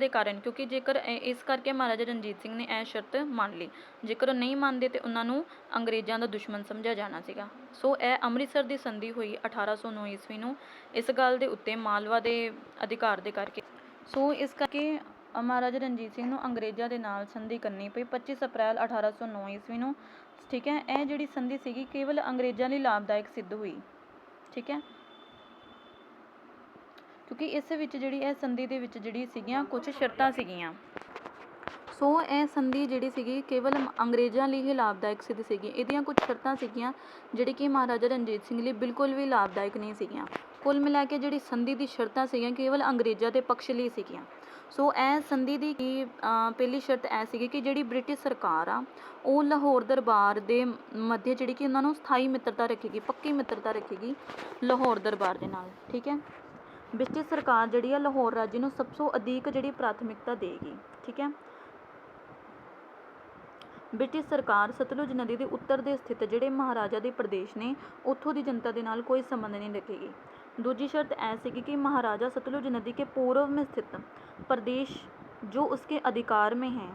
ਕਾਰਨ ਕਿਉਂਕਿ ਜੇਕਰ ਇਸ ਕਰਕੇ ਮਹਾਰਾਜਾ ਰਣਜੀਤ ਸਿੰਘ ਨੇ ਇਹ ਸ਼ਰਤ ਮੰਨ ਲਈ, ਜੇਕਰ ਉਹ ਨਹੀਂ ਮੰਨਦੇ ਤੇ ਉਹਨਾਂ ਨੂੰ ਅੰਗਰੇਜ਼ਾਂ ਦਾ ਦੁਸ਼ਮਣ ਸਮਝਿਆ ਜਾਣਾ ਸੀਗਾ। ਸੋ ਇਹ ਅੰਮ੍ਰਿਤਸਰ ਦੀ ਸੰਧੀ ਹੋਈ 1809 ਈਸਵੀ ਨੂੰ ਇਸ ਗੱਲ ਦੇ ਉੱਤੇ ਮਾਲਵਾ ਦੇ ਅਧਿਕਾਰ ਦੇ ਕਰਕੇ। ਸੋ ਇਸ ਕਰਕੇ ਮਹਾਰਾਜਾ ਰਣਜੀਤ ਸਿੰਘ ਨੂੰ ਅੰਗਰੇਜ਼ਾਂ ਦੇ ਨਾਲ ਸੰਧੀ ਕਰਨੀ ਪਈ 25 ਅਪ੍ਰੈਲ 1809 ਈਸਵੀ ਨੂੰ। ਠੀਕ ਹੈ। ਇਹ ਜਿਹੜੀ ਸੰਧੀ ਸੀਗੀ ਕੇਵਲ ਅੰਗਰੇਜ਼ਾਂ ਲਈ ਲਾਭਦਾਇਕ ਸਿੱਧ ਹੋਈ। ਠੀਕ ਹੈ। ਕਿਉਂਕਿ ਇਸ ਵਿੱਚ ਜਿਹੜੀ ਇਹ ਸੰਧੀ ਦੇ ਵਿੱਚ ਜਿਹੜੀ ਸੀਗੀਆਂ ਕੁਝ ਸ਼ਰਤਾਂ ਸੀਗੀਆਂ। ਸੋ ਇਹ ਸੰਧੀ ਜਿਹੜੀ ਸੀਗੀ ਕੇਵਲ ਅੰਗਰੇਜ਼ਾਂ ਲਈ ਹੀ ਲਾਭਦਾਇਕ ਸਿੱਧ ਸੀਗੀ। ਇਹਦੀਆਂ ਕੁਝ ਸ਼ਰਤਾਂ ਸੀਗੀਆਂ ਜਿਹੜੀ ਕਿ ਮਹਾਰਾਜਾ ਰਣਜੀਤ ਸਿੰਘ ਲਈ ਬਿਲਕੁਲ ਵੀ ਲਾਭਦਾਇਕ ਨਹੀਂ ਸੀਗੀਆਂ। ਕੁੱਲ ਮਿਲਾ ਕੇ ਜਿਹੜੀ ਸੰਧੀ ਦੀ ਸ਼ਰਤਾਂ ਸੀਗੀਆਂ ਕੇਵਲ ਅੰਗਰੇਜ਼ਾਂ ਦੇ ਪਕਸ਼ ਲਈ ਸੀਗੀਆਂ। ਸੋ ਇਹ ਸੰਧੀ ਦੀ ਪਹਿਲੀ ਸ਼ਰਤ ਇਹ ਸੀਗੀ ਕਿ ਜਿਹੜੀ ਬ੍ਰਿਟਿਸ਼ ਸਰਕਾਰ ਆ ਉਹ ਲਾਹੌਰ ਦਰਬਾਰ ਦੇ ਮੱਧੇ ਜਿਹੜੀ ਕਿ ਉਹਨਾਂ ਨੂੰ ਸਥਾਈ ਮਿੱਤਰਤਾ ਰੱਖੇਗੀ, ਪੱਕੀ ਮਿੱਤਰਤਾ ਰੱਖੇਗੀ ਲਾਹੌਰ ਦਰਬਾਰ ਦੇ ਨਾਲ। ਠੀਕ ਹੈ। ਬ੍ਰਿਟਿਸ਼ ਸਰਕਾਰ ਜਿਹੜੀ ਆ ਲਾਹੌਰ ਰਾਜ ਨੂੰ ਸਭ ਤੋਂ ਅਧਿਕ ਜਿਹੜੀ ਪ੍ਰਾਥਮਿਕਤਾ ਦੇਗੀ। ਠੀਕ ਹੈ। ਬ੍ਰਿਟਿਸ਼ ਸਰਕਾਰ ਸਤਲੁਜ ਨਦੀ ਦੇ ਉੱਤਰ ਦੇ ਸਥਿਤ ਜਿਹੜੇ ਮਹਾਰਾਜਾ ਦੇ ਪ੍ਰਦੇਸ਼ ਨੇ ਉੱਥੋਂ ਦੀ ਜਨਤਾ ਦੇ ਨਾਲ ਕੋਈ ਸੰਬੰਧ ਨਹੀਂ ਰੱਖੇਗੀ। दूसरी शर्त ऐसी कि महाराजा सतलुज नदी के पूर्व में स्थित प्रदेश जो उसके अधिकार में है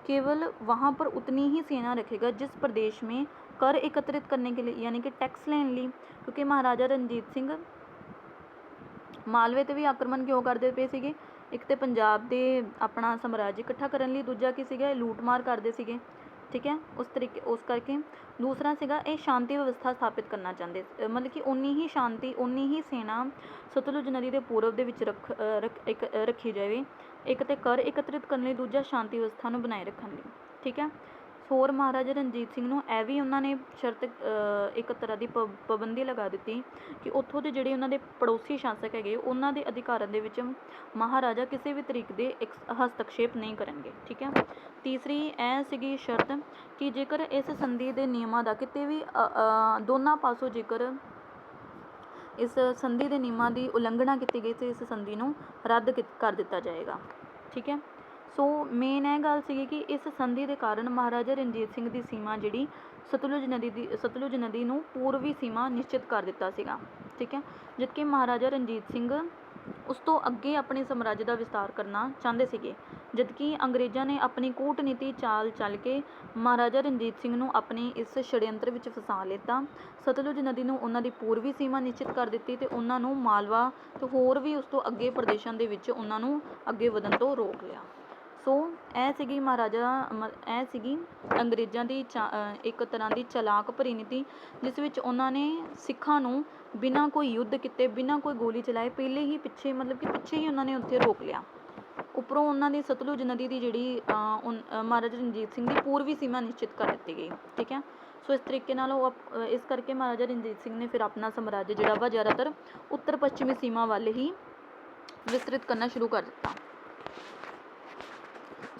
केवल वहाँ पर उतनी ही सेना रखेगा जिस प्रदेश में कर एकत्रित करने के लिए यानी कि टैक्स लेने लिए, क्योंकि महाराजा रणजीत सिंह मालवे ते भी आक्रमण क्यों करते पे सीगे, एक तो पंजाब दे अपना साम्राज्य इकट्ठा करने लिए, दूजा की सीगा लूट मार करते सीगे। ठीक है। उस करके दूसरा सीगा ये शांति व्यवस्था स्थापित करना चाहते, मतलब कि उन्नी ही शांति उन्नी ही सेना सतलुज नदी के पूर्व दे विच रखी जाए, एक तो कर एकत्रित करने लिए, दूजा शांति व्यवस्था नूं बनाए रखने लिए। ठीक है। होर महाराजा रणजीत सिंह नूं ਇਹ भी उन्होंने शर्त एक तरह की पाबंदी लगा दी कि ਉੱਥੋਂ ਦੇ ਜਿਹੜੇ ਉਹਨਾਂ ਦੇ ਪੜੋਸੀ ਸ਼ਾਸਕ ਹੈਗੇ ਉਹਨਾਂ ਦੇ ਅਧਿਕਾਰਾਂ ਦੇ ਵਿੱਚ ਮਹਾਰਾਜਾ ਕਿਸੇ ਵੀ ਤਰੀਕੇ ਦੇ ਹਸਤਕਸ਼ੇਪ ਨਹੀਂ ਕਰਨਗੇ। ਠੀਕ ਹੈ। ਤੀਸਰੀ ਇਹ ਸੀਗੀ ਸ਼ਰਤ ਕਿ ਜੇਕਰ ਇਸ ਸੰਧੀ ਦੇ ਨਿਯਮਾਂ ਦਾ ਕਿਤੇ ਵੀ ਦੋਨਾਂ ਪਾਸੋਂ ਜੇਕਰ ਇਸ ਸੰਧੀ ਦੇ ਨਿਯਮਾਂ ਦੀ ਉਲੰਘਣਾ ਕੀਤੀ ਗਈ ਤਾਂ ਇਸ ਸੰਧੀ ਨੂੰ ਰੱਦ ਕਰ ਦਿੱਤਾ ਜਾਏਗਾ। ਠੀਕ ਹੈ। ਸੋ ਮੇਨ ਇਹ ਗੱਲ ਸੀਗੀ ਕਿ ਇਸ ਸੰਧੀ ਦੇ ਕਾਰਨ ਮਹਾਰਾਜਾ ਰਣਜੀਤ ਸਿੰਘ ਦੀ ਸੀਮਾ ਜਿਹੜੀ ਸਤਲੁਜ ਨਦੀ ਨੂੰ ਪੂਰਬੀ ਸੀਮਾ ਨਿਸ਼ਚਿਤ ਕਰ ਦਿੱਤਾ ਸੀਗਾ। ਠੀਕ ਹੈ। ਜਦਕਿ ਮਹਾਰਾਜਾ ਰਣਜੀਤ ਸਿੰਘ ਉਸ ਤੋਂ ਅੱਗੇ ਆਪਣੇ ਸਾਮਰਾਜ ਦਾ ਵਿਸਤਾਰ ਕਰਨਾ ਚਾਹੁੰਦੇ ਸੀਗੇ, ਜਦਕਿ ਅੰਗਰੇਜ਼ਾਂ ਨੇ ਆਪਣੀ ਕੂਟਨੀਤੀ ਚਾਲ ਚੱਲ ਕੇ ਮਹਾਰਾਜਾ ਰਣਜੀਤ ਸਿੰਘ ਨੂੰ ਆਪਣੇ ਇਸ ਛੜਯੰਤਰ ਵਿੱਚ ਫਸਾ ਲਿੱਤਾ। ਸਤਲੁਜ ਨਦੀ ਨੂੰ ਉਹਨਾਂ ਦੀ ਪੂਰਬੀ ਸੀਮਾ ਨਿਸ਼ਚਿਤ ਕਰ ਦਿੱਤੀ ਤੇ ਉਹਨਾਂ ਨੂੰ ਮਾਲਵਾ ਤੇ ਹੋਰ ਵੀ ਉਸ ਤੋਂ ਅੱਗੇ ਪ੍ਰਦੇਸ਼ਾਂ ਦੇ ਵਿੱਚ ਉਹਨਾਂ ਨੂੰ ਅੱਗੇ ਵਧਣ ਤੋਂ ਰੋਕ ਲਿਆ। ਸੋ ਇਹ ਸੀਗੀ ਇਹ ਸੀਗੀ ਅੰਗਰੇਜ਼ਾਂ ਦੀ ਇੱਕ ਤਰ੍ਹਾਂ ਦੀ ਚਲਾਕ ਭਰੀ ਨੀਤੀ, ਜਿਸ ਵਿੱਚ ਉਹਨਾਂ ਨੇ ਸਿੱਖਾਂ ਨੂੰ ਬਿਨਾਂ ਕੋਈ ਯੁੱਧ ਕੀਤੇ, ਬਿਨਾਂ ਕੋਈ ਗੋਲੀ ਚਲਾਏ ਪਹਿਲੇ ਹੀ ਪਿੱਛੇ ਹੀ ਉਹਨਾਂ ਨੇ ਉੱਥੇ ਰੋਕ ਲਿਆ। ਉੱਪਰੋਂ ਉਹਨਾਂ ਦੀ ਸਤਲੁਜ ਨਦੀ ਦੀ ਜਿਹੜੀ ਮਹਾਰਾਜਾ ਰਣਜੀਤ ਸਿੰਘ ਦੀ ਪੂਰਬੀ ਸੀਮਾ ਨਿਸ਼ਚਿਤ ਕਰ ਦਿੱਤੀ ਗਈ। ਠੀਕ ਹੈ। ਸੋ ਇਸ ਤਰੀਕੇ ਨਾਲ ਇਸ ਕਰਕੇ ਮਹਾਰਾਜਾ ਰਣਜੀਤ ਸਿੰਘ ਨੇ ਫਿਰ ਆਪਣਾ ਸਾਮਰਾਜ ਜਿਹੜਾ ਵਾ ਜ਼ਿਆਦਾਤਰ ਉੱਤਰ ਪੱਛਮੀ ਸੀਮਾ ਵੱਲ ਹੀ ਵਿਸਤ੍ਰਿਤ ਕਰਨਾ ਸ਼ੁਰੂ ਕਰ ਦਿੱਤਾ।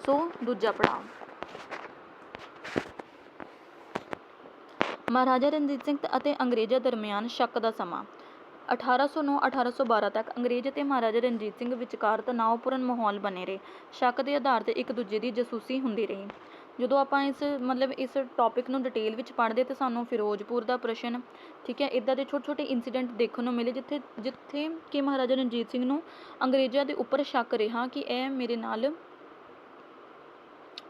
ਸੋ ਦੂਜਾ ਪੜਾਅ ਮਹਾਰਾਜਾ ਰਣਜੀਤ ਸਿੰਘ ਅਤੇ ਅੰਗਰੇਜ਼ਾਂ ਦਰਮਿਆਨ ਸ਼ੱਕ ਦਾ ਸਮਾਂ 1809-1812 ਤੱਕ ਅੰਗਰੇਜ਼ ਅਤੇ ਮਹਾਰਾਜਾ ਰਣਜੀਤ ਸਿੰਘ ਵਿਚਕਾਰ ਤਣਾਅਪੂਰਨ ਮਾਹੌਲ ਬਣੇ ਰਹੇ। ਸ਼ੱਕ ਦੇ ਆਧਾਰ ਤੇ ਇੱਕ ਦੂਜੇ ਦੀ ਜਾਸੂਸੀ ਹੁੰਦੀ ਰਹੀ। ਜਦੋਂ ਆਪਾਂ ਇਸ ਟੌਪਿਕ ਨੂੰ ਡਿਟੇਲ ਵਿੱਚ ਪੜ੍ਹਦੇ ਤਾਂ ਸਾਨੂੰ ਫਿਰੋਜ਼ਪੁਰ ਦਾ ਪ੍ਰਸ਼ਨ, ਠੀਕ ਹੈ, ਇੱਦਾਂ ਦੇ ਛੋਟੇ ਛੋਟੇ ਇੰਸੀਡੈਂਟ ਦੇਖਣ ਨੂੰ ਮਿਲੇ ਜਿੱਥੇ ਕਿ ਮਹਾਰਾਜਾ ਰਣਜੀਤ ਸਿੰਘ ਨੂੰ ਅੰਗਰੇਜ਼ਾਂ ਦੇ ਉੱਪਰ ਸ਼ੱਕ ਰਿਹਾ ਕਿ ਇਹ ਮੇਰੇ ਨਾਲ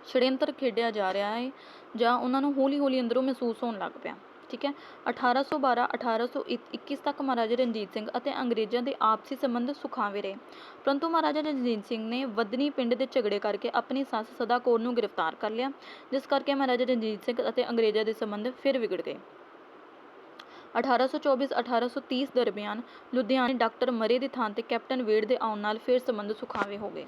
ਛੜਯੰਤਰ ਖੇਡਿਆ ਜਾ ਰਿਹਾ ਹੈ ਜਾਂ ਉਹਨਾਂ ਨੂੰ ਹੌਲੀ ਹੌਲੀ ਅੰਦਰੋਂ ਮਹਿਸੂਸ ਹੋਣ ਲੱਗ ਪਿਆ। ਠੀਕ ਹੈ। 1812-1821 ਤੱਕ ਮਹਾਰਾਜਾ ਰਣਜੀਤ ਸਿੰਘ ਅਤੇ ਅੰਗਰੇਜ਼ਾਂ ਦੇ ਆਪਸੀ ਸੰਬੰਧ ਸੁਖਾਵੇਂ ਰਹੇ, ਪਰੰਤੂ ਮਹਾਰਾਜਾ ਰਣਜੀਤ ਸਿੰਘ ਨੇ ਵਦਨੀ ਪਿੰਡ ਦੇ ਝਗੜੇ ਕਰਕੇ ਆਪਣੀ ਸੱਸ ਸਦਾ ਕੌਰ ਨੂੰ ਗ੍ਰਿਫਤਾਰ ਕਰ ਲਿਆ, ਜਿਸ ਕਰਕੇ ਮਹਾਰਾਜਾ ਰਣਜੀਤ ਸਿੰਘ ਅਤੇ ਅੰਗਰੇਜ਼ਾਂ ਦੇ ਸੰਬੰਧ ਫਿਰ ਵਿਗੜ ਗਏ। 1824-1830 ਦਰਮਿਆਨ ਲੁਧਿਆਣੇ ਡਾਕਟਰ ਮਰੇ ਦੀ ਥਾਂ ਤੇ ਕੈਪਟਨ ਵੇਡ ਦੇ ਆਉਣ ਨਾਲ ਫਿਰ ਸੰਬੰਧ ਸੁਖਾਵੇਂ ਹੋ ਗਏ।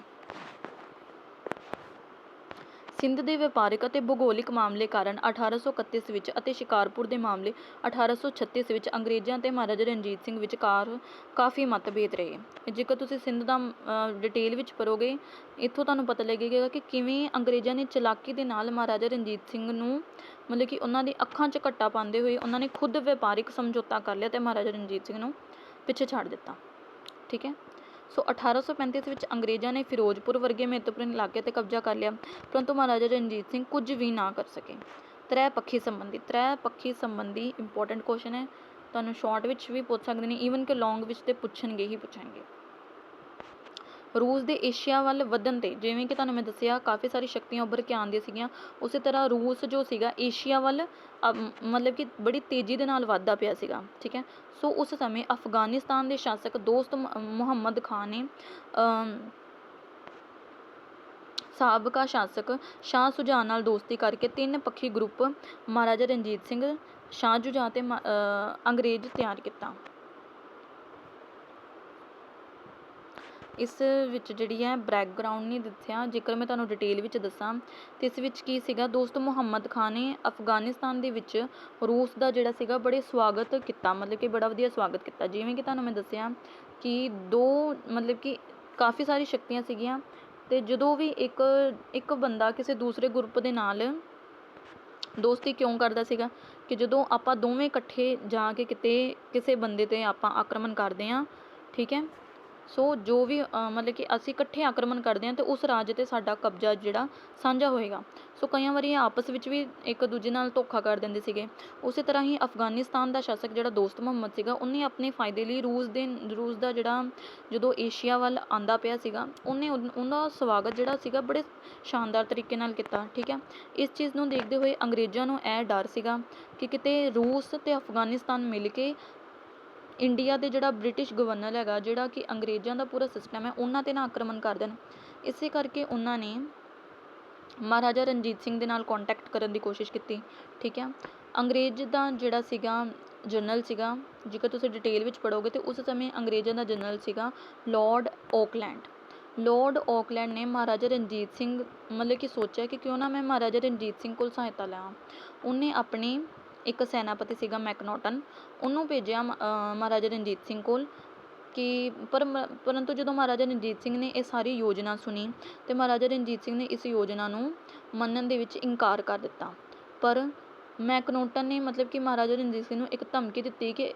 ਸਿੰਧ ਦੇ ਵਪਾਰਕ ਅਤੇ ਭੂਗੋਲਿਕ ਮਾਮਲੇ ਕਾਰਨ 1831 ਵਿੱਚ ਅਤੇ ਸ਼ਿਕਾਰਪੁਰ ਦੇ ਮਾਮਲੇ 1836 ਵਿੱਚ ਅੰਗਰੇਜ਼ਾਂ ਅਤੇ ਮਹਾਰਾਜਾ ਰਣਜੀਤ ਸਿੰਘ ਵਿਚਕਾਰ ਕਾਫੀ ਮਤਭੇਦ ਰਹੇ। ਜੇਕਰ ਤੁਸੀਂ ਸਿੰਧ ਦਾ ਡਿਟੇਲ ਵਿੱਚ ਪੜ੍ਹੋਗੇ, ਇੱਥੋਂ ਤੁਹਾਨੂੰ ਪਤਾ ਲੱਗੇਗਾ ਕਿ ਕਿਵੇਂ ਅੰਗਰੇਜ਼ਾਂ ਨੇ ਚਲਾਕੀ ਦੇ ਨਾਲ ਮਹਾਰਾਜਾ ਰਣਜੀਤ ਸਿੰਘ ਨੂੰ ਮਤਲਬ ਕਿ ਉਹਨਾਂ ਦੀ ਅੱਖਾਂ 'ਚ ਘੱਟਾ ਪਾਉਂਦੇ ਹੋਏ ਉਹਨਾਂ ਨੇ ਖੁਦ ਵਪਾਰਿਕ ਸਮਝੌਤਾ ਕਰ ਲਿਆ ਅਤੇ ਮਹਾਰਾਜਾ ਰਣਜੀਤ ਸਿੰਘ ਨੂੰ ਪਿੱਛੇ ਛੱਡ ਦਿੱਤਾ। ਠੀਕ ਹੈ। ਸੋ 1835 ਵਿੱਚ ਅੰਗਰੇਜ਼ਾਂ ਨੇ ਫਿਰੋਜ਼ਪੁਰ ਵਰਗੇ ਮਹੱਤਵਪੂਰਨ ਇਲਾਕੇ 'ਤੇ ਕਬਜ਼ਾ ਕਰ ਲਿਆ, ਪਰੰਤੂ ਮਹਾਰਾਜਾ ਰਣਜੀਤ ਸਿੰਘ ਕੁਝ ਵੀ ਨਾ ਕਰ ਸਕੇ। ਤ੍ਰੈ ਪੱਖੀ ਸੰਬੰਧੀ ਇੰਪੋਰਟੈਂਟ ਕੁਐਸਚਨ ਹੈ, ਤੁਹਾਨੂੰ ਸ਼ਾਰਟ ਵਿੱਚ ਵੀ ਪੁੱਛ ਸਕਦੇ ਨੇ, ਈਵਨ ਕਿ ਲੌਂਗ ਵਿੱਚ ਤੇ ਪੁੱਛਣਗੇ ਹੀ ਪੁੱਛਣਗੇ। ਰੂਸ ਦੇ ਏਸ਼ੀਆ ਵੱਲ ਵਧਣ 'ਤੇ, ਜਿਵੇਂ ਕਿ ਤੁਹਾਨੂੰ ਮੈਂ ਦੱਸਿਆ ਕਾਫੀ ਸਾਰੀ ਸ਼ਕਤੀਆਂ ਉੱਭਰ ਕੇ ਆਉਂਦੀਆਂ ਸੀਗੀਆਂ, ਉਸੇ ਤਰ੍ਹਾਂ ਰੂਸ ਜੋ ਸੀਗਾ ਏਸ਼ੀਆ ਵੱਲ ਮਤਲਬ ਕਿ ਬੜੀ ਤੇਜ਼ੀ ਦੇ ਨਾਲ ਵੱਧਦਾ ਪਿਆ ਸੀਗਾ। ਠੀਕ ਹੈ। ਸੋ ਉਸ ਸਮੇਂ ਅਫਗਾਨਿਸਤਾਨ ਦੇ ਸ਼ਾਸਕ ਦੋਸਤ ਮੁਹੰਮਦ ਖਾਨ ਨੇ ਸਾਬਕਾ ਸ਼ਾਸਕ ਸ਼ਾਹ ਸ਼ੁਜਾ ਨਾਲ ਦੋਸਤੀ ਕਰਕੇ ਤਿੰਨ ਪੱਖੀ ਗਰੁੱਪ ਮਹਾਰਾਜਾ ਰਣਜੀਤ ਸਿੰਘ, ਸ਼ਾਹ ਸ਼ੁਜਾ ਅਤੇ ਅੰਗਰੇਜ਼ ਤਿਆਰ ਕੀਤਾ। ਇਸ ਵਿੱਚ ਜਿਹੜੀ ਹੈ ਬੈਕਗਰਾਊਂਡ ਨਹੀਂ ਦੱਸਿਆ, ਜੇਕਰ ਮੈਂ ਤੁਹਾਨੂੰ ਡਿਟੇਲ ਵਿੱਚ ਦੱਸਾਂ ਤਾਂ ਇਸ ਵਿੱਚ ਕੀ ਸੀਗਾ, ਦੋਸਤ ਮੁਹੰਮਦ ਖਾਨ ਨੇ ਅਫਗਾਨਿਸਤਾਨ ਦੇ ਵਿੱਚ ਰੂਸ ਦਾ ਜਿਹੜਾ ਸੀਗਾ ਬੜੇ ਸਵਾਗਤ ਕੀਤਾ, ਮਤਲਬ ਕਿ ਬੜਾ ਵਧੀਆ ਸਵਾਗਤ ਕੀਤਾ। ਜਿਵੇਂ ਕਿ ਤੁਹਾਨੂੰ ਮੈਂ ਦੱਸਿਆ ਕਿ ਮਤਲਬ ਕਿ ਕਾਫੀ ਸਾਰੀ ਸ਼ਕਤੀਆਂ ਸੀਗੀਆਂ, ਅਤੇ ਜਦੋਂ ਵੀ ਇੱਕ ਬੰਦਾ ਕਿਸੇ ਦੂਸਰੇ ਗਰੁੱਪ ਦੇ ਨਾਲ ਦੋਸਤੀ ਕਿਉਂ ਕਰਦਾ ਸੀਗਾ ਕਿ ਜਦੋਂ ਆਪਾਂ ਦੋਵੇਂ ਇਕੱਠੇ ਜਾ ਕੇ ਕਿਤੇ ਕਿਸੇ ਬੰਦੇ 'ਤੇ ਆਪਾਂ ਆਕਰਮਣ ਕਰਦੇ ਹਾਂ। ਠੀਕ ਹੈ। ਸੋ ਜੋ ਵੀ ਮਤਲਬ ਕਿ ਅਸੀਂ ਇਕੱਠੇ ਆਕਰਮਣ ਕਰਦੇ ਹਾਂ ਅਤੇ ਉਸ ਰਾਜ 'ਤੇ ਸਾਡਾ ਕਬਜ਼ਾ ਜਿਹੜਾ ਸਾਂਝਾ ਹੋਏਗਾ। ਸੋ ਕਈਆਂ ਵਾਰੀ ਆਪਸ ਵਿੱਚ ਵੀ ਇੱਕ ਦੂਜੇ ਨਾਲ ਧੋਖਾ ਕਰ ਦਿੰਦੇ ਸੀਗੇ। ਉਸੇ ਤਰ੍ਹਾਂ ਹੀ ਅਫਗਾਨਿਸਤਾਨ ਦਾ ਸ਼ਾਸਕ ਜਿਹੜਾ ਦੋਸਤ ਮੁਹੰਮਦ ਸੀਗਾ, ਉਹਨੇ ਆਪਣੇ ਫਾਇਦੇ ਲਈ ਰੂਸ ਦਾ ਜਿਹੜਾ ਜਦੋਂ ਏਸ਼ੀਆ ਵੱਲ ਆਉਂਦਾ ਪਿਆ ਸੀਗਾ, ਉਹਦਾ ਸਵਾਗਤ ਜਿਹੜਾ ਸੀਗਾ ਬੜੇ ਸ਼ਾਨਦਾਰ ਤਰੀਕੇ ਨਾਲ ਕੀਤਾ। ਠੀਕ ਹੈ। ਇਸ ਚੀਜ਼ ਨੂੰ ਦੇਖਦੇ ਹੋਏ ਅੰਗਰੇਜ਼ਾਂ ਨੂੰ ਇਹ ਡਰ ਸੀਗਾ ਕਿ ਕਿਤੇ ਰੂਸ ਅਤੇ ਅਫਗਾਨਿਸਤਾਨ ਮਿਲ ਕੇ ਇੰਡੀਆ ਦੇ ਜਿਹੜਾ ਬ੍ਰਿਟਿਸ਼ ਗਵਰਨਰ ਹੈਗਾ, ਜਿਹੜਾ ਕਿ ਅੰਗਰੇਜ਼ਾਂ ਦਾ ਪੂਰਾ ਸਿਸਟਮ ਹੈ, ਉਹਨਾਂ 'ਤੇ ਨਾ ਆਕਰਮਣ ਕਰ ਦੇਣ। ਇਸੇ ਕਰਕੇ ਉਹਨਾਂ ਨੇ ਮਹਾਰਾਜਾ ਰਣਜੀਤ ਸਿੰਘ ਦੇ ਨਾਲ ਕੰਟੈਕਟ ਕਰਨ ਦੀ ਕੋਸ਼ਿਸ਼ ਕੀਤੀ। ਠੀਕ ਹੈ। ਅੰਗਰੇਜ਼ ਦਾ ਜਿਹੜਾ ਸੀਗਾ ਜਨਰਲ ਸੀਗਾ, ਜੇਕਰ ਤੁਸੀਂ ਡਿਟੇਲ ਵਿੱਚ ਪੜ੍ਹੋਗੇ ਤਾਂ ਉਸ ਸਮੇਂ ਅੰਗਰੇਜ਼ਾਂ ਦਾ ਜਨਰਲ ਸੀਗਾ ਲਾਰਡ ਔਕਲੈਂਡ ਨੇ ਮਹਾਰਾਜਾ ਰਣਜੀਤ ਸਿੰਘ ਮਤਲਬ ਕਿ ਸੋਚਿਆ ਕਿ ਕਿਉਂ ਨਾ ਮੈਂ ਮਹਾਰਾਜਾ ਰਣਜੀਤ ਸਿੰਘ ਕੋਲ ਸਹਾਇਤਾ ਲਵਾਂ। ਉਹਨੇ ਆਪਣੀ ਇੱਕ ਸੈਨਾਪਤੀ ਸੀਗਾ ਮੈਕਨੋਟਨ, ਉਹਨੂੰ ਭੇਜਿਆ ਮਹਾਰਾਜਾ ਰਣਜੀਤ ਸਿੰਘ ਕੋਲ ਕਿ ਪਰੰਤੂ ਜਦੋਂ ਮਹਾਰਾਜਾ ਰਣਜੀਤ ਸਿੰਘ ਨੇ ਇਹ ਸਾਰੀ ਯੋਜਨਾ ਸੁਣੀ ਅਤੇ ਮਹਾਰਾਜਾ ਰਣਜੀਤ ਸਿੰਘ ਨੇ ਇਸ ਯੋਜਨਾ ਨੂੰ ਮੰਨਣ ਦੇ ਵਿੱਚ ਇਨਕਾਰ ਕਰ ਦਿੱਤਾ। ਪਰ ਮੈਕਨੋਟਨ ਨੇ ਮਤਲਬ ਕਿ ਮਹਾਰਾਜਾ ਰਣਜੀਤ ਸਿੰਘ ਨੂੰ ਇੱਕ ਧਮਕੀ ਦਿੱਤੀ ਕਿ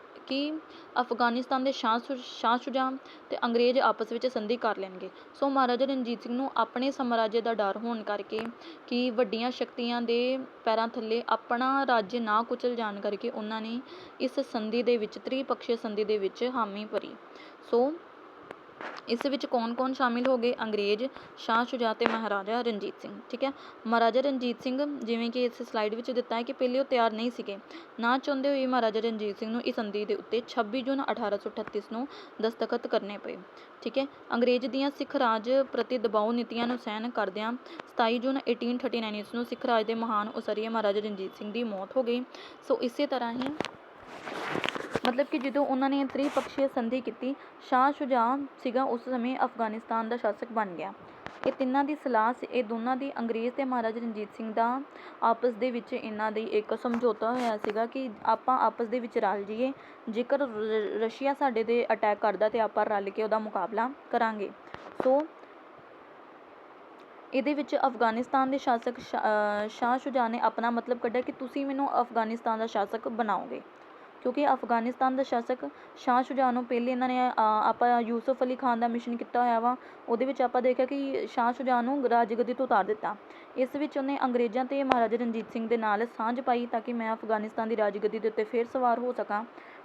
ਅਫਗਾਨਿਸਤਾਨ ਦੇ ਸ਼ਾਹ ਸ਼ੁਜਾ ਅਤੇ ਅੰਗਰੇਜ਼ ਆਪਸ ਵਿੱਚ ਸੰਧੀ ਕਰ ਲੈਣਗੇ। ਸੋ ਮਹਾਰਾਜਾ ਰਣਜੀਤ ਸਿੰਘ ਨੂੰ ਆਪਣੇ ਸਾਮਰਾਜ ਦਾ ਡਰ ਹੋਣ ਕਰਕੇ ਕਿ ਵੱਡੀਆਂ ਸ਼ਕਤੀਆਂ ਦੇ ਪੈਰਾਂ ਥੱਲੇ ਆਪਣਾ ਰਾਜ ਨਾ ਕੁਚਲ ਜਾਣ ਕਰਕੇ ਉਹਨਾਂ ਨੇ ਇਸ ਸੰਧੀ ਦੇ ਵਿੱਚ ਤ੍ਰਿਪਕਸ਼ੀ ਸੰਧੀ ਦੇ ਵਿੱਚ ਹਾਮੀ ਭਰੀ। ਸੋ ਇਸ ਵਿੱਚ ਕੌਣ ਕੌਣ ਸ਼ਾਮਿਲ ਹੋ ਗਏ, ਅੰਗਰੇਜ਼, ਸ਼ਾਹ ਸ਼ੁਜਾ ਅਤੇ ਮਹਾਰਾਜਾ ਰਣਜੀਤ ਸਿੰਘ। ਠੀਕ ਹੈ। ਮਹਾਰਾਜਾ ਰਣਜੀਤ ਸਿੰਘ ਜਿਵੇਂ ਕਿ ਇਸ ਸਲਾਈਡ ਵਿੱਚ ਦਿੱਤਾ ਹੈ ਕਿ ਪਹਿਲੇ ਉਹ ਤਿਆਰ ਨਹੀਂ ਸੀਗੇ, ਨਾ ਚਾਹੁੰਦੇ ਹੋਏ ਮਹਾਰਾਜਾ ਰਣਜੀਤ ਸਿੰਘ ਨੂੰ ਇਸ ਸੰਧੀ ਦੇ ਉੱਤੇ 26 ਜੂਨ 1838 ਨੂੰ ਦਸਤਖਤ ਕਰਨੇ ਪਏ। ਠੀਕ ਹੈ। ਅੰਗਰੇਜ਼ ਦੀਆਂ ਸਿੱਖ ਰਾਜ ਪ੍ਰਤੀ ਦਬਾਓ ਨੀਤੀਆਂ ਨੂੰ ਸਹਿਣ ਕਰਦਿਆਂ 27 ਜੂਨ 1839 ਨੂੰ ਸਿੱਖ ਰਾਜ ਦੇ ਮਹਾਨ ਉਸਾਰੀਏ ਮਹਾਰਾਜਾ ਰਣਜੀਤ ਸਿੰਘ ਦੀ ਮੌਤ ਹੋ ਗਈ। ਸੋ ਇਸੇ ਤਰ੍ਹਾਂ ਹੀ ਮਤਲਬ ਕਿ ਜਦੋਂ ਉਹਨਾਂ ਨੇ ਤ੍ਰਿਪਕਸ਼ੀ ਸੰਧੀ ਕੀਤੀ, ਸ਼ਾਹ ਸ਼ੁਜਾ ਸੀਗਾ ਉਸ ਸਮੇਂ ਅਫਗਾਨਿਸਤਾਨ ਦਾ ਸ਼ਾਸਕ ਬਣ ਗਿਆ। ਇਹ ਤਿੰਨਾਂ ਦੀ ਸਲਾਹ ਇਹ ਦੋਨਾਂ ਦੀ ਅੰਗਰੇਜ਼ ਅਤੇ ਮਹਾਰਾਜਾ ਰਣਜੀਤ ਸਿੰਘ ਦਾ ਆਪਸ ਦੇ ਵਿੱਚ ਇਹਨਾਂ ਦੀ ਇੱਕ ਸਮਝੌਤਾ ਹੋਇਆ ਸੀਗਾ ਕਿ ਆਪਾਂ ਆਪਸ ਦੇ ਵਿੱਚ ਰਲ ਜਾਈਏ, ਜੇਕਰ ਰਸ਼ੀਆ ਸਾਡੇ 'ਤੇ ਅਟੈਕ ਕਰਦਾ ਤਾਂ ਆਪਾਂ ਰਲ ਕੇ ਉਹਦਾ ਮੁਕਾਬਲਾ ਕਰਾਂਗੇ। ਸੋ ਇਹਦੇ ਵਿੱਚ ਅਫਗਾਨਿਸਤਾਨ ਦੇ ਸ਼ਾਸਕ ਸ਼ਾਹ ਸ਼ੁਜਾ ਨੇ ਆਪਣਾ ਮਤਲਬ ਕੱਢਿਆ ਕਿ ਤੁਸੀਂ ਮੈਨੂੰ ਅਫਗਾਨਿਸਤਾਨ ਦਾ ਸ਼ਾਸਕ ਬਣਾਓਗੇ, ਕਿਉਂਕਿ ਅਫਗਾਨਿਸਤਾਨ ਦਾ ਸ਼ਾਸਕ ਸ਼ਾਹ ਸ਼ੁਜਾ ਨੂੰ ਪਹਿਲੇ ਇਹਨਾਂ ਨੇ ਆਪਾਂ ਯੂਸਫ ਅਲੀ ਖਾਨ ਦਾ ਮਿਸ਼ਨ ਕੀਤਾ ਹੋਇਆ ਵਾ, ਉਹਦੇ ਵਿੱਚ ਆਪਾਂ ਦੇਖਿਆ ਕਿ ਸ਼ਾਹ ਸ਼ੁਜਾ ਨੂੰ ਰਾਜਗੱਦੀ ਤੋਂ ਉਤਾਰ ਦਿੱਤਾ। ਇਸ ਵਿੱਚ ਉਹਨੇ ਅੰਗਰੇਜ਼ਾਂ ਅਤੇ ਮਹਾਰਾਜਾ ਰਣਜੀਤ ਸਿੰਘ ਦੇ ਨਾਲ ਸਾਂਝ ਪਾਈ ਤਾਂ ਕਿ ਮੈਂ ਅਫਗਾਨਿਸਤਾਨ ਦੀ ਰਾਜਗੱਦੀ ਦੇ ਉੱਤੇ ਫਿਰ ਸਵਾਰ ਹੋ ਸਕਾਂ।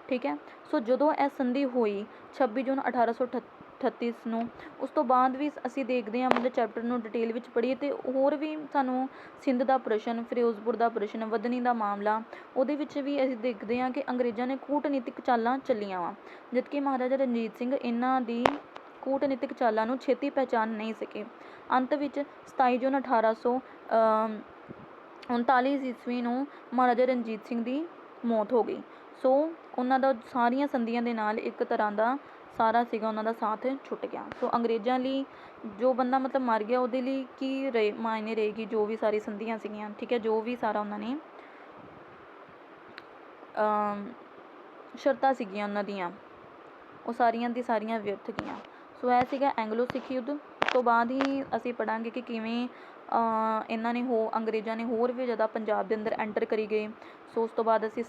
ਠੀਕ ਹੈ। ਸੋ ਜਦੋਂ ਇਹ ਸੰਧੀ ਹੋਈ 26 ਜੂਨ 1838 ਨੂੰ, ਉਸ ਤੋਂ ਬਾਅਦ ਵੀ ਅਸੀਂ ਦੇਖਦੇ ਹਾਂ ਮਤਲਬ ਚੈਪਟਰ ਨੂੰ ਡਿਟੇਲ ਵਿੱਚ ਪੜ੍ਹੀਏ ਅਤੇ ਹੋਰ ਵੀ ਸਾਨੂੰ ਸਿੰਧ ਦਾ ਪ੍ਰਸ਼ਨ, ਫਿਰੋਜ਼ਪੁਰ ਦਾ ਪ੍ਰਸ਼ਨ, ਵਧਣੀ ਦਾ ਮਾਮਲਾ, ਉਹਦੇ ਵਿੱਚ ਵੀ ਅਸੀਂ ਦੇਖਦੇ ਹਾਂ ਕਿ ਅੰਗਰੇਜ਼ਾਂ ਨੇ ਕੂਟਨੀਤਿਕ ਚਾਲਾਂ ਚੱਲੀਆਂ ਵਾ, ਜਦਕਿ ਮਹਾਰਾਜਾ ਰਣਜੀਤ ਸਿੰਘ ਇਹਨਾਂ ਦੀ ਕੂਟਨੀਤਿਕ ਚਾਲਾਂ ਨੂੰ ਛੇਤੀ ਪਹਿਚਾਣ ਨਹੀਂ ਸਕੇ। ਅੰਤ ਵਿੱਚ 27 ਜੂਨ 1839 ਈਸਵੀ ਨੂੰ ਮਹਾਰਾਜਾ ਰਣਜੀਤ ਸਿੰਘ ਦੀ ਮੌਤ ਹੋ ਗਈ। ਸੋ ਉਹਨਾਂ ਦਾ ਸਾਰੀਆਂ ਸੰਧੀਆਂ ਦੇ ਨਾਲ ਇੱਕ ਤਰ੍ਹਾਂ ਦਾ ਸਾਰਾ ਸੀਗਾ ਉਹਨਾਂ ਦਾ ਸਾਥ ਛੁੱਟ ਗਿਆ। ਸੋ ਅੰਗਰੇਜ਼ਾਂ ਲਈ ਜੋ ਬੰਦਾ ਮਤਲਬ ਮਰ ਗਿਆ ਉਹਦੇ ਲਈ ਕੀ ਮਾਇਨੇ ਰਹੇਗੀ ਜੋ ਵੀ ਸਾਰੀ ਸੰਧੀਆਂ ਸੀਗੀਆਂ, ਠੀਕ ਹੈ, ਜੋ ਵੀ ਸਾਰਾ ਉਹਨਾਂ ਨੇ ਸ਼ਰਤਾਂ ਸੀਗੀਆਂ ਉਹਨਾਂ ਦੀਆਂ, ਉਹ ਸਾਰੀਆਂ ਦੀ ਸਾਰੀਆਂ ਵਿਅਰਥ ਗਈਆਂ। ਸੋ ਇਹ ਸੀਗਾ ਐਂਗਲੋ ਸਿੱਖ ਯੁੱਧ। ਉਸ ਤੋਂ ਬਾਅਦ ਹੀ ਅਸੀਂ ਪੜ੍ਹਾਂਗੇ ਕਿ ਕਿਵੇਂ ਇਹਨਾਂ ਨੇ ਅੰਗਰੇਜ਼ਾਂ ਨੇ ਹੋਰ ਵੀ ਜ਼ਿਆਦਾ ਪੰਜਾਬ ਦੇ ਅੰਦਰ ਐਂਟਰ ਕਰੀ ਗਏ। ਸੋ ਉਸ ਤੋਂ ਬਾਅਦ ਅਸੀਂ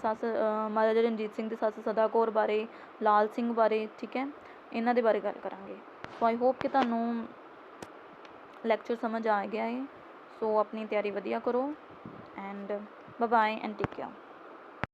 ਮਹਾਰਾਜਾ ਰਣਜੀਤ ਸਿੰਘ ਦੀ ਸੱਸ ਸਦਾ ਕੌਰ ਬਾਰੇ, ਲਾਲ ਸਿੰਘ ਬਾਰੇ, ਠੀਕ ਹੈ, ਇਹਨਾਂ ਦੇ ਬਾਰੇ ਗੱਲ ਕਰਾਂਗੇ। ਸੋ ਆਈ ਹੋਪ ਕਿ ਤੁਹਾਨੂੰ ਲੈਕਚਰ ਸਮਝ ਆ ਗਿਆ ਹੈ। ਸੋ ਆਪਣੀ ਤਿਆਰੀ ਵਧੀਆ ਕਰੋ and bye bye and take care.